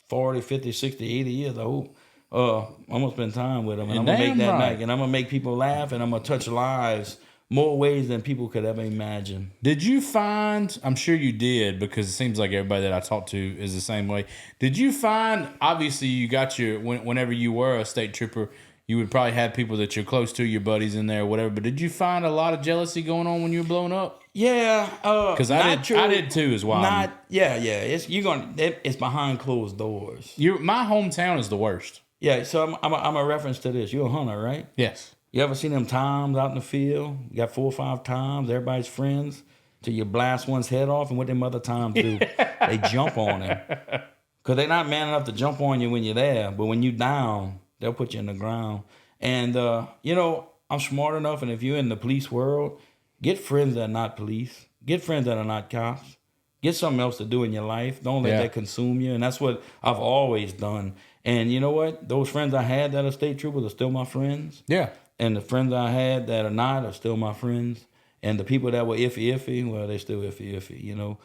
40, 50, 60, 80 years, I hope. I'm going to spend time with them. And I'm going to make that night. And I'm going to make people laugh, and I'm going to touch lives more ways than people could ever imagine. Did you find, I'm sure you did, because it seems like everybody that I talked to is the same way. Did you find, obviously you got whenever you were a state trooper, you would probably have people that you're close to, your buddies in there or whatever, but did you find a lot of jealousy going on when you were blowing up? Yeah. Because I did too as well. It's behind closed doors. My hometown is the worst. Yeah, so I'm a reference to this. You're a hunter, right? Yes. You ever seen them toms out in the field? You got 4 or 5 toms, everybody's friends, till you blast one's head off, and what them other toms do? They jump on him. Because they're not man enough to jump on you when you're there, but when you down, they'll put you in the ground. And, I'm smart enough, and if you're in the police world, get friends that are not police. Get friends that are not cops. Get something else to do in your life. Don't let that consume you. And that's what I've always done. And you know what? Those friends I had that are state troopers are still my friends. Yeah. And the friends I had that are not are still my friends. And the people that were iffy, well, they're still iffy,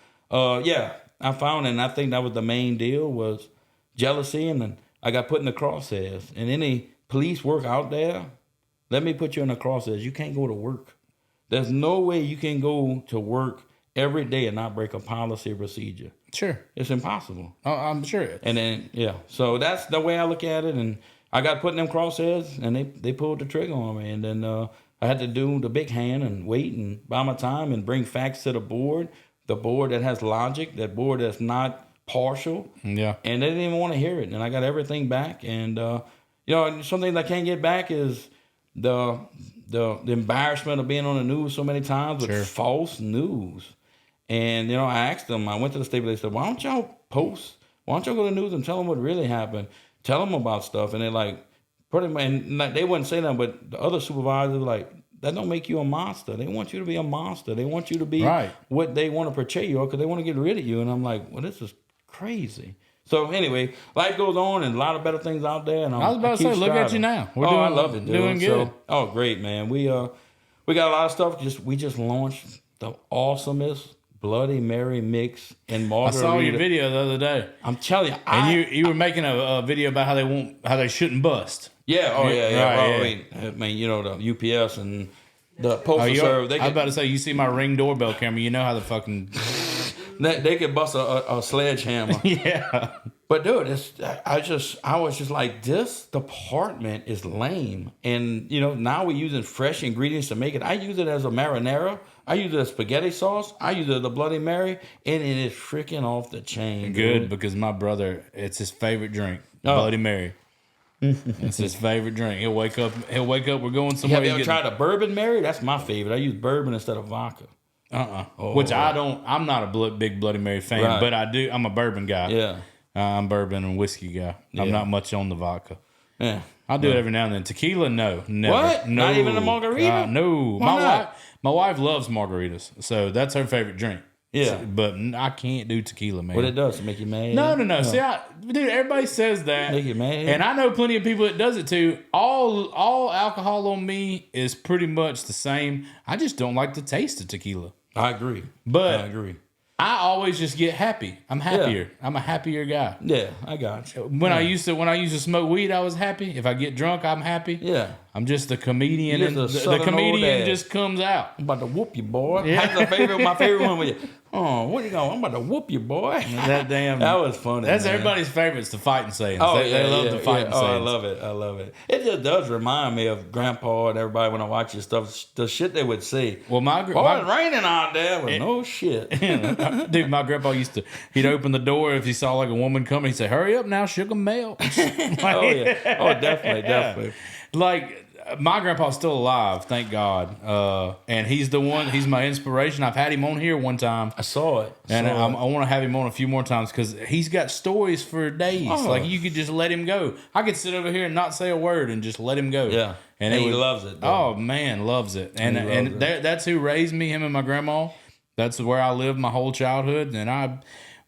I found, and I think that was the main deal, was jealousy. And then I got put in the crosshairs. And any police work out there, let me put you in the crosshairs. You can't go to work. There's no way you can go to work every day and not break a policy or procedure. Sure. It's impossible. I'm sure. And then, so that's the way I look at it. And I got put in them crosshairs, and they pulled the trigger on me. And then I had to do the big hand and wait and buy my time and bring facts to the board that has logic, that board that's not partial. Yeah. And they didn't even want to hear it. And I got everything back. And, something that I can't get back is the embarrassment of being on the news so many times with false news. And, I asked them, I went to the state, they said, why don't y'all post? Why don't y'all go to the news and tell them what really happened? Tell them about stuff. And they're like, they wouldn't say that, but the other supervisors were like, that don't make you a monster. They want you to be a monster. They want you to be what they want to portray you, because they want to get rid of you. And I'm like, well, this is crazy. So anyway, life goes on, and a lot of better things out there. And I was about to say, look at you now. I love it, dude. Doing good. So, great, man. We got a lot of stuff. We just launched the awesomest Bloody Mary mix in margarita. I saw your video the other day. I'm telling you, and you were making a video about how they shouldn't bust. Yeah. Oh yeah. Right, I mean, the UPS and the postal service. I was about to say, you see my Ring doorbell camera. You know how the fucking they could bust a sledgehammer. Yeah. But dude, I was just like, this department is lame. And now we're using fresh ingredients to make it. I use it as a marinara. I use it as spaghetti sauce. I use it as a Bloody Mary, and it is freaking off the chain. Good, dude. because my brother, it's his favorite drink, Bloody Mary. It's his favorite drink. He'll wake up. We're going somewhere. Have you ever tried a bourbon Mary? That's my favorite. I use bourbon instead of vodka. Which I don't. I'm not a big Bloody Mary fan, but I do. I'm a bourbon guy. Yeah. I'm barbon and whiskey guy. I'm not much on the vodka. Yeah. I'll do it every now and then. Tequila, no. Never. What? No. Not even a margarita? No. Why not? My wife loves margaritas, so that's her favorite drink. Yeah. But I can't do tequila, man. What it does to make you mad? No. See, dude, everybody says that. Make you mad? And I know plenty of people that does it too. All alcohol on me is pretty much the same. I just don't like the taste of tequila. I agree. But I agree. I always just get happy. I'm happier. Yeah. I'm a happier guy. Yeah, I got you. When I used to smoke weed, I was happy. If I get drunk, I'm happy. Yeah. I'm just a comedian, You're and just the a southern comedian old just comes out. I'm about to whoop you, boy. Yeah. That's my favorite one with you. Oh, what you going? I'm about to whoop you, boy. That was funny. That's man. everybody's favorites, the fighting sayings. Oh, they love the fighting sayings. Oh, I love it. I love it. It just does remind me of Grandpa and everybody when I watch your stuff. The shit they would say. Well, it's raining out there. Well, no shit. Dude, my grandpa he'd open the door if he saw like a woman coming. He'd say, "Hurry up now, sugar melt." Oh yeah. Oh, definitely. Like, my grandpa's still alive, thank God. And he's my inspiration. I've had him on here one time. I saw it. I want to have him on a few more times because he's got stories for days. Oh. Like, you could just let him go. I could sit over here and not say a word and just let him go. Yeah. And he loves it. Oh, man, loves it. And that's who raised me, him and my grandma. That's where I lived my whole childhood. And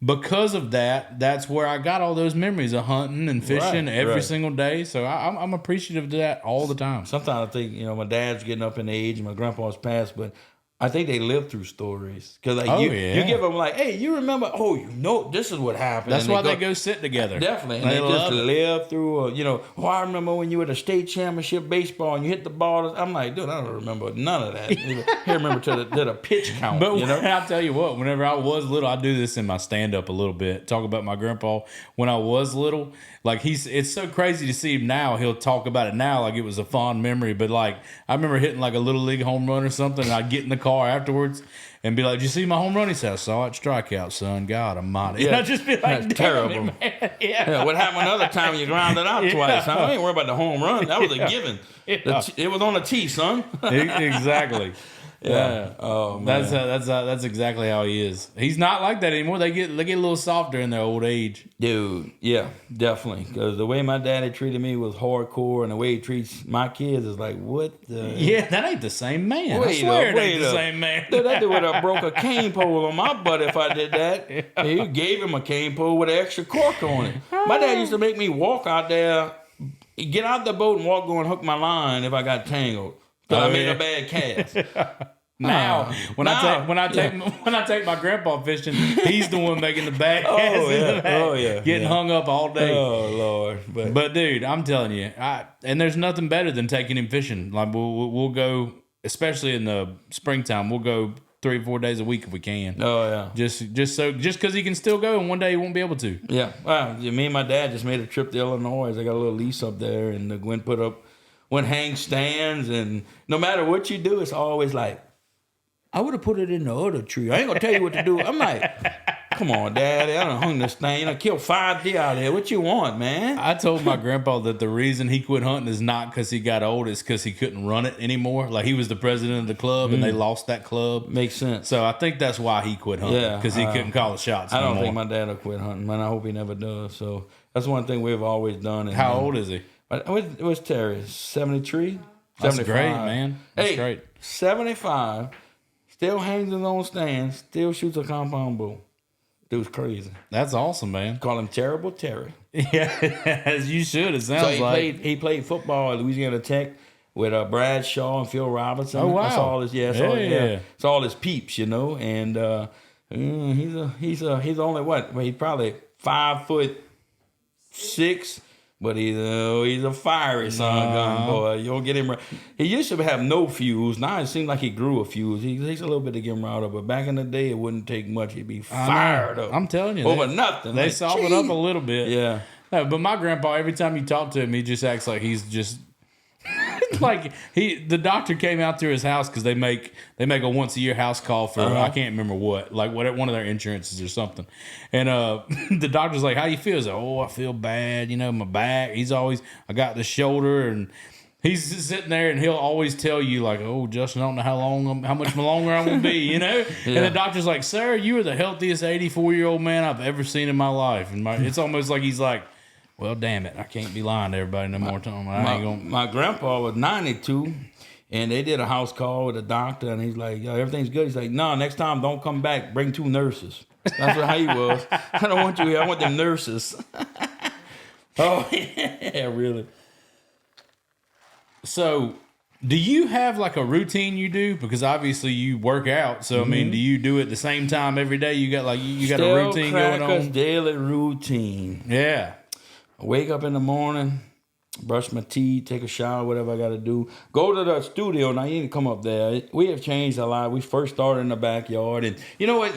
because of that, that's where I got all those memories of hunting and fishing every single day. So I'm appreciative of that all the time. Sometimes I think, my dad's getting up in age and my grandpa's passed, but I think they live through stories. Because you give them like, hey, you remember, this is what happened. That's why they go sit together. Definitely. And they just live through, I remember when you were at a state championship baseball and you hit the ball. I'm like, dude, I don't remember none of that. I remember to the pitch count. But I'll tell you what, whenever I was little, I do this in my stand-up a little bit. Talk about my grandpa when I was little. Like, it's so crazy to see him now. He'll talk about it now like it was a fond memory. But, like, I remember hitting, like, a Little League home run or something, and I'd get in the car afterwards and be like, "Did you see my home run?" He said, "I saw it strikeout, son. God almighty." And I'd just be like, that's terrible. Yeah. What happened another time you grounded out twice? I ain't worried about the home run. That was a given. It was on the tee, son. Exactly. Yeah. Oh, man. That's exactly how he is. He's not like that anymore. They get a little softer in their old age. Dude, yeah, definitely. Because the way my daddy treated me was hardcore, and the way he treats my kids is like, what the? Yeah, that ain't the same man. I swear it ain't the same man. Dude, that dude would have broke a cane pole on my butt if I did that. He gave him a cane pole with an extra cork on it. My dad used to make me walk out there, get out the boat and walk, go and hook my line if I got tangled. I made a bad cast. Now, when I take my grandpa fishing, he's the one making the bad casts. Getting hung up all day. Oh Lord! But dude, I'm telling you, and there's nothing better than taking him fishing. Like we'll go, especially in the springtime. We'll go 3 or 4 days a week if we can. Oh yeah. Just because he can still go, and one day he won't be able to. Yeah. Well, me and my dad just made a trip to Illinois. I got a little lease up there, and went hang stands, and no matter what you do, it's always like, I would have put it in the other tree. I ain't gonna tell you what to do. I'm like, come on, Daddy. I done hung this thing. I killed 5 deer out here. What you want, man? I told my grandpa that the reason he quit hunting is not because he got old. It's because he couldn't run it anymore. Like, he was the president of the club, and they lost that club. Makes sense. So I think that's why he quit hunting. Yeah, because he couldn't call the shots I don't anymore. think my dad will quit hunting, man. I hope he never does. So that's one thing we've always done. And, how old is he? It was Terry. 73? That's great, man. That's great. 75. Still hangs his own stand. Still shoots a compound bow. Dude's crazy. That's awesome, man. Call him Terrible Terry. Yeah, as you should. It sounds he played football at Louisiana Tech with Bradshaw and Phil Robinson. Oh wow! That's all his. It's all his peeps, And he's only what? He's probably 5'6". But he's a fiery gun boy. You'll get him. He used to have no fuse. Now it seems like he grew a fuse. He takes a little bit to get him riled up. But back in the day, it wouldn't take much. He'd be fired up. I'm telling you. Over nothing. They soften up a little bit. Yeah. No, but my grandpa, every time you talk to him, he just acts like he's just... like the doctor came out to his house because they make a once a year house call for I can't remember what, like one of their insurances or something, and the doctor's like, "How you feel?" He's like, "Oh, I feel bad, my back." I got the shoulder, and he's sitting there and he'll always tell you like, "Oh, Justin, I don't know how much longer I'm gonna be," And the doctor's like, "Sir, you are the healthiest 84-year-old man I've ever seen in my life," and it's almost like he's like, well, damn it, I can't be lying to everybody no more time. My grandpa was 92, And they did a house call with a doctor, and he's like, "Yo, everything's good." He's like, "No, next time don't come back. Bring 2 nurses." That's how he was. I don't want you here. I want them nurses. Oh, yeah, really. So, do you have like a routine you do? Because obviously you work out. So, I mean, do you do it the same time every day? You got like you got a routine going on? Daily routine. Yeah. I wake up in the morning, brush my teeth, take a shower, whatever I got to do. Go to the studio. Now, you need to come up there. We have changed a lot. We first started in the backyard. And you know what?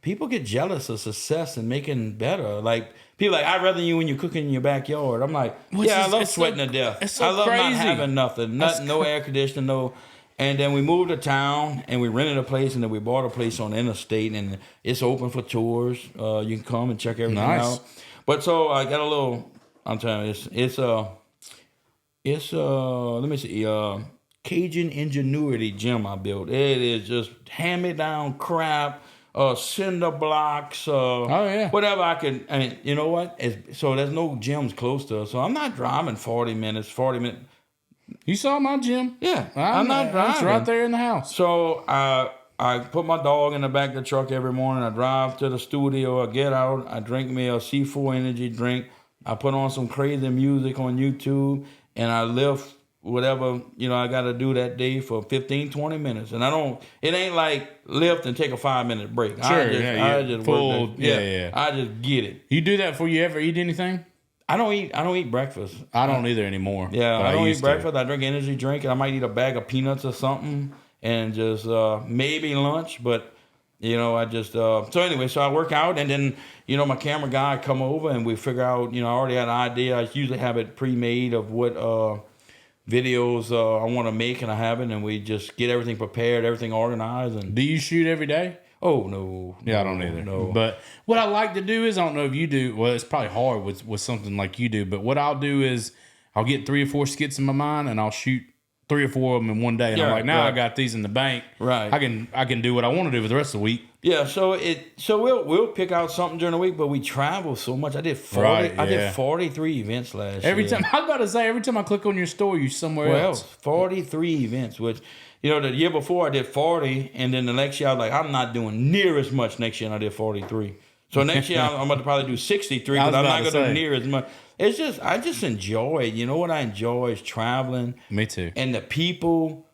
People get jealous of success and making better. Like, people like, I'd rather you when you're cooking in your backyard. I'm like, I love sweating to death. It's so I love crazy. not having nothing. No air conditioning, no. And then we moved to town, and we rented a place, and then we bought a place on the interstate, and it's open for tours. You can come and check everything out. But so I got a little, I'm telling you, it's let me see, Cajun Ingenuity gym I built. It is just hand-me-down crap, cinder blocks, whatever I can. I mean, you know what? So there's no gyms close to us. So I'm not driving 40 minutes. You saw my gym? Yeah, I'm not driving. It's right there in the house. So I put my dog in the back of the truck every morning. I drive to the studio. I get out. I drink me a C4 energy drink. I put on some crazy music on YouTube, and I lift whatever, I got to do that day for 15, 20 minutes. And it ain't like lift and take a 5-minute break. Sure, I just full, work that. I just get it. You do that before you ever eat anything? I don't eat breakfast. I don't either anymore. Yeah, I don't eat breakfast. I drink energy drink, and I might eat a bag of peanuts or something, and just maybe lunch. But I just so anyway. So I work out, and then my camera guy come over, and we figure out. I already had an idea. I usually have it pre-made of what videos I want to make, and I have it, and we just get everything prepared, everything organized. And do you shoot every day? Oh, no. Yeah, I don't either. No. But what I like to do is, I don't know if you do, well, it's probably hard with something like you do, but what I'll do is I'll get 3 or 4 skits in my mind, and I'll shoot 3 or 4 of them in one day. And I'm like, now I got these in the bank. Right. I can do what I want to do for the rest of the week. Yeah, so we'll pick out something during the week, but we travel so much. I did 43 events last year. I was about to say, every time I click on your store, you're somewhere else. 43 events, which the year before I did 40, and then the next year I was like, I'm not doing near as much next year, and I did 43. So next year I'm going to probably do 63 because I'm not going to do near as much. It's just, I just enjoy it. You know what I enjoy is traveling. Me too. And the people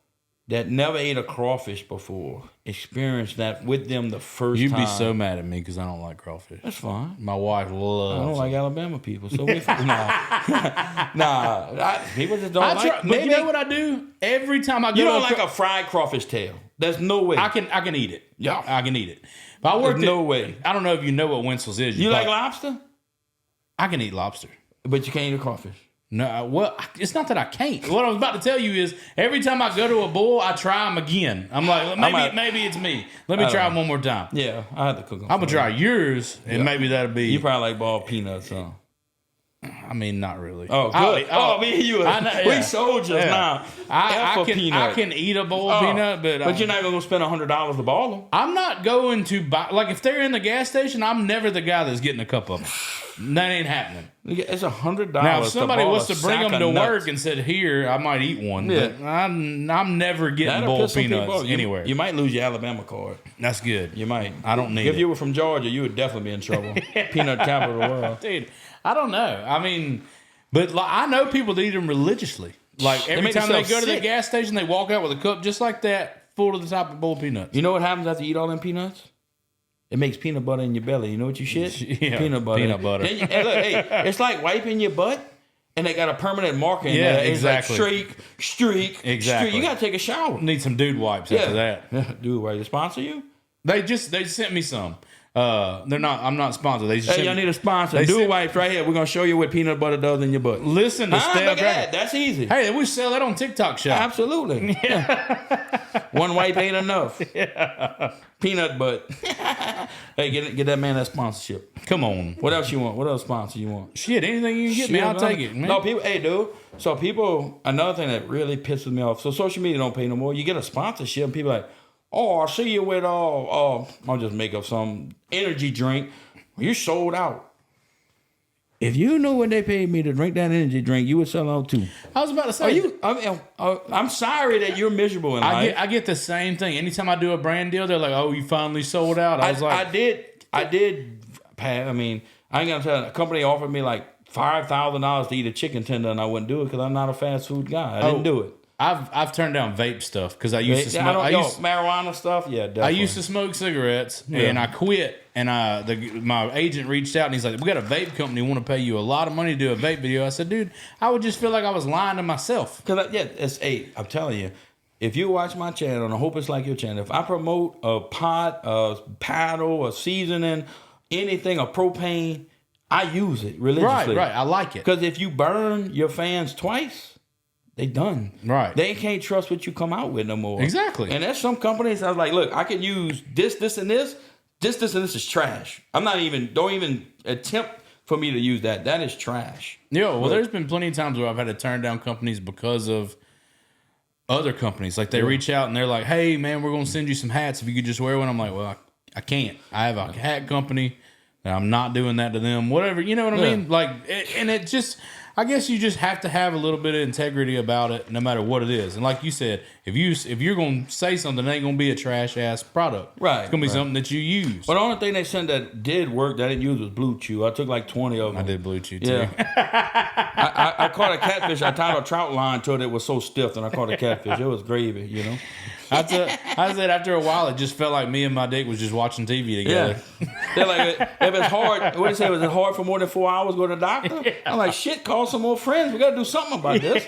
that never ate a crawfish before experience that with them the first time. You'd be so mad at me because I don't like crawfish. That's fine. My wife loves I don't like Alabama people, so we people just don't like. But you know what I do? Every time I go, you don't like a fried crawfish tail. There's no way. I can eat it. Yeah, I can eat it. But There's no way. I don't know if you know what Winsel's is. You like lobster? I can eat lobster, but you can't eat a crawfish. No, well, it's not that I can't. What I was about to tell you is every time I go to a bull, I try them again. I'm like, maybe it's me. Let me try them one more time. Yeah, I had to cook them. I'm going to try yours, and maybe that'll be... You probably like ball peanuts, huh? I mean, not really. Oh, good. Me and you, we soldiers now. I can eat a bowl of peanut, but you're not going to spend $100 to ball them. I'm not going to buy... Like, if they're in the gas station, I'm never the guy that's getting a cup of them. That ain't happening. It's $100. Now, if somebody was to bring them to work and said, "Here, I might eat one," but I'm never getting bowl peanuts anywhere. You might lose your Alabama card. That's good. You might. I don't need it. If you were from Georgia, you would definitely be in trouble. Peanut capital of the world. Dude, I don't know. I mean, but like, I know people that eat them religiously. Like every time they go to the gas station, they walk out with a cup just like that, full to the top of bowl of peanuts. You know what happens after you eat all them peanuts? It makes peanut butter in your belly. You know what you shit? Yeah, peanut butter. It's like wiping your butt, and they got a permanent marker in there. Exactly. It's like streak. Exactly. You got to take a shower. Need some dude wipes after that. Dude wipes. They sponsor you? They sent me some. They're not. I'm not sponsored. They just y'all need a sponsor. Dude wipes right here. We're gonna show you what peanut butter does in your butt. Listen to Stale Kracker. That's easy. Hey, we sell that on TikTok Shop. Absolutely. Yeah. One wipe ain't enough. Yeah. Peanut butt. Hey, get that man that sponsorship. Come on. What else you want? What else sponsor you want? Shit, anything you can get me, I'll take it, man. No, people. Hey, dude. So people. Another thing that really pisses me off. So social media don't pay no more. You get a sponsorship, and people are like, "Oh, I see you with I'll just make up some energy drink. You sold out." If you know what they paid me to drink that energy drink, you would sell out too. I was about to say, I'm sorry that you're miserable in life. I get the same thing. Anytime I do a brand deal, they're like, "Oh, you finally sold out." I was like, I did, Pat. I mean, I ain't gonna tell you, a company offered me like $5,000 to eat a chicken tender, and I wouldn't do it because I'm not a fast food guy. I didn't do it. I've turned down vape stuff because I used to smoke. Marijuana stuff. Yeah, definitely. I used to smoke cigarettes, and I quit. And my agent reached out, and he's like, "We got a vape company want to pay you a lot of money to do a vape video." I said, "Dude, I would just feel like I was lying to myself." Because I'm telling you, if you watch my channel, and I hope it's like your channel, if I promote a pot, a paddle, a seasoning, anything, a propane, I use it religiously. Right. I like it. Because if you burn your fans twice, they done. Right. They can't trust what you come out with no more. Exactly. And there's some companies I was like, look, I can use this, and this. This, and this is trash. Don't even attempt for me to use that. That is trash. There's been plenty of times where I've had to turn down companies because of other companies. Like they reach out and they're like, "Hey man, we're gonna send you some hats if you could just wear one." I'm like, "Well, I can't. I have a hat company and I'm not doing that to them." Whatever, you know what I mean? Like, and it just, I guess you just have to have a little bit of integrity about it, no matter what it is. And like you said, if you're gonna say something, it ain't gonna be a trash ass product. Right. It's gonna be something that you use. But the only thing they sent that did work that I didn't use was Blue Chew. I took like 20 of them. I did Blue Chew too. Yeah. I caught a catfish. I tied a trout line to it. It was so stiff, and I caught a catfish. It was gravy, you know. I said after a while, it just felt like me and my dick was just watching TV together. Yeah. They're like, if it's hard, what do you say? Was it hard for more than 4 hours? Go to the doctor. Yeah. I'm like, shit. Call some more friends. We got to do something about this.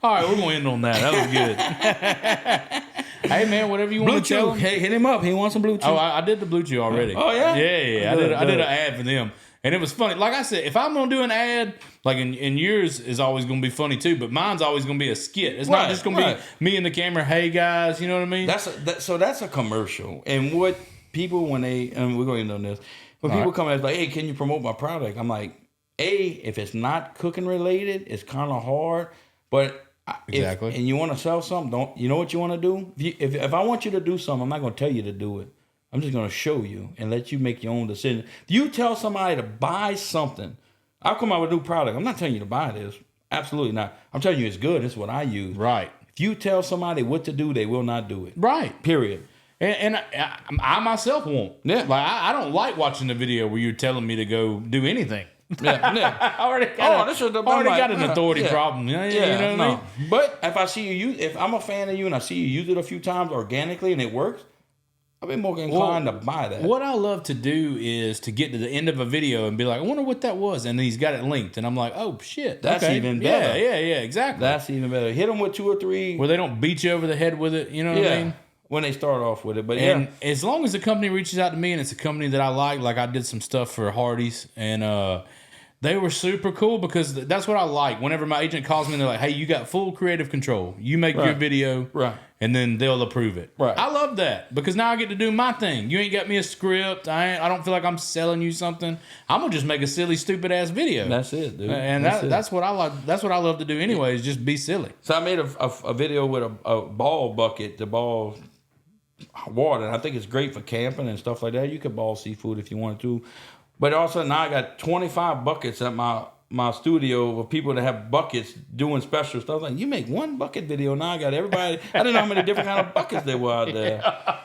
All right, we're gonna end on that. That was good. Hey man, whatever you want to tell him. Hey, hit him up. He wants some Blue Chew. Oh, I did the Blue Chew already. Oh yeah. Yeah. I did an ad for them. And it was funny. Like I said, if I'm going to do an ad, like in yours is always going to be funny too, but mine's always going to be a skit. It's not just going to be me and the camera, "Hey guys," you know what I mean? So that's a commercial. And what people, when they, and we're going to end on this, when people come and like, "Hey, can you promote my product?" I'm like, if it's not cooking related, it's kind of hard. But exactly. And you want to sell something, you know what you want to do? If I want you to do something, I'm not going to tell you to do it. I'm just going to show you and let you make your own decision. If you tell somebody to buy something, I'll come out with a new product. I'm not telling you to buy this. Absolutely not. I'm telling you it's good. It's what I use. Right. If you tell somebody what to do, they will not do it. Right. Period. And I myself won't. Yeah. Like I don't like watching the video where you're telling me to go do anything. Yeah. I already got an authority problem. You know what I mean? But if I'm a fan of you and I see you use it a few times organically and it works, I've been more inclined to buy that. What I love to do is to get to the end of a video and be like, "I wonder what that was," and then he's got it linked, and I'm like, "Oh shit, that's even better." Yeah, exactly. That's even better. Hit them with 2 or 3 where they don't beat you over the head with it. You know what I mean? When they start off with it, but as long as the company reaches out to me and it's a company that I like I did some stuff for Hardee's and they were super cool because that's what I like. Whenever my agent calls me and they're like, "Hey, you got full creative control. You make your video." Right. And then they'll approve it. Right. I love that because now I get to do my thing. You ain't got me a script. I don't feel like I'm selling you something. I'm gonna just make a silly, stupid ass video. That's it, dude. And that's what I like. That's what I love to do anyway. Is just be silly. So I made a video with a ball bucket, the ball water. And I think it's great for camping and stuff like that. You could ball seafood if you wanted to. But also now I got 25 buckets at my studio of people that have buckets doing special stuff. Like, you make one bucket video, now I got everybody. I didn't know how many different kind of buckets there were out there. Yeah.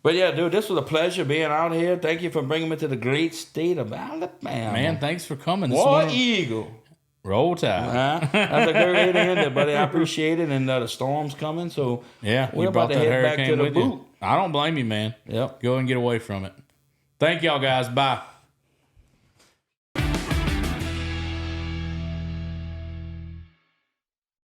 But yeah, dude, this was a pleasure being out here. Thank you for bringing me to the great state of Alabama. Man, thanks for coming. War Eagle. Roll Tide. That's a great way to end it, buddy. I appreciate it. And the storm's coming, so we're about to head back to the boot. I don't blame you, man. Yep. Go and get away from it. Thank y'all, guys. Bye.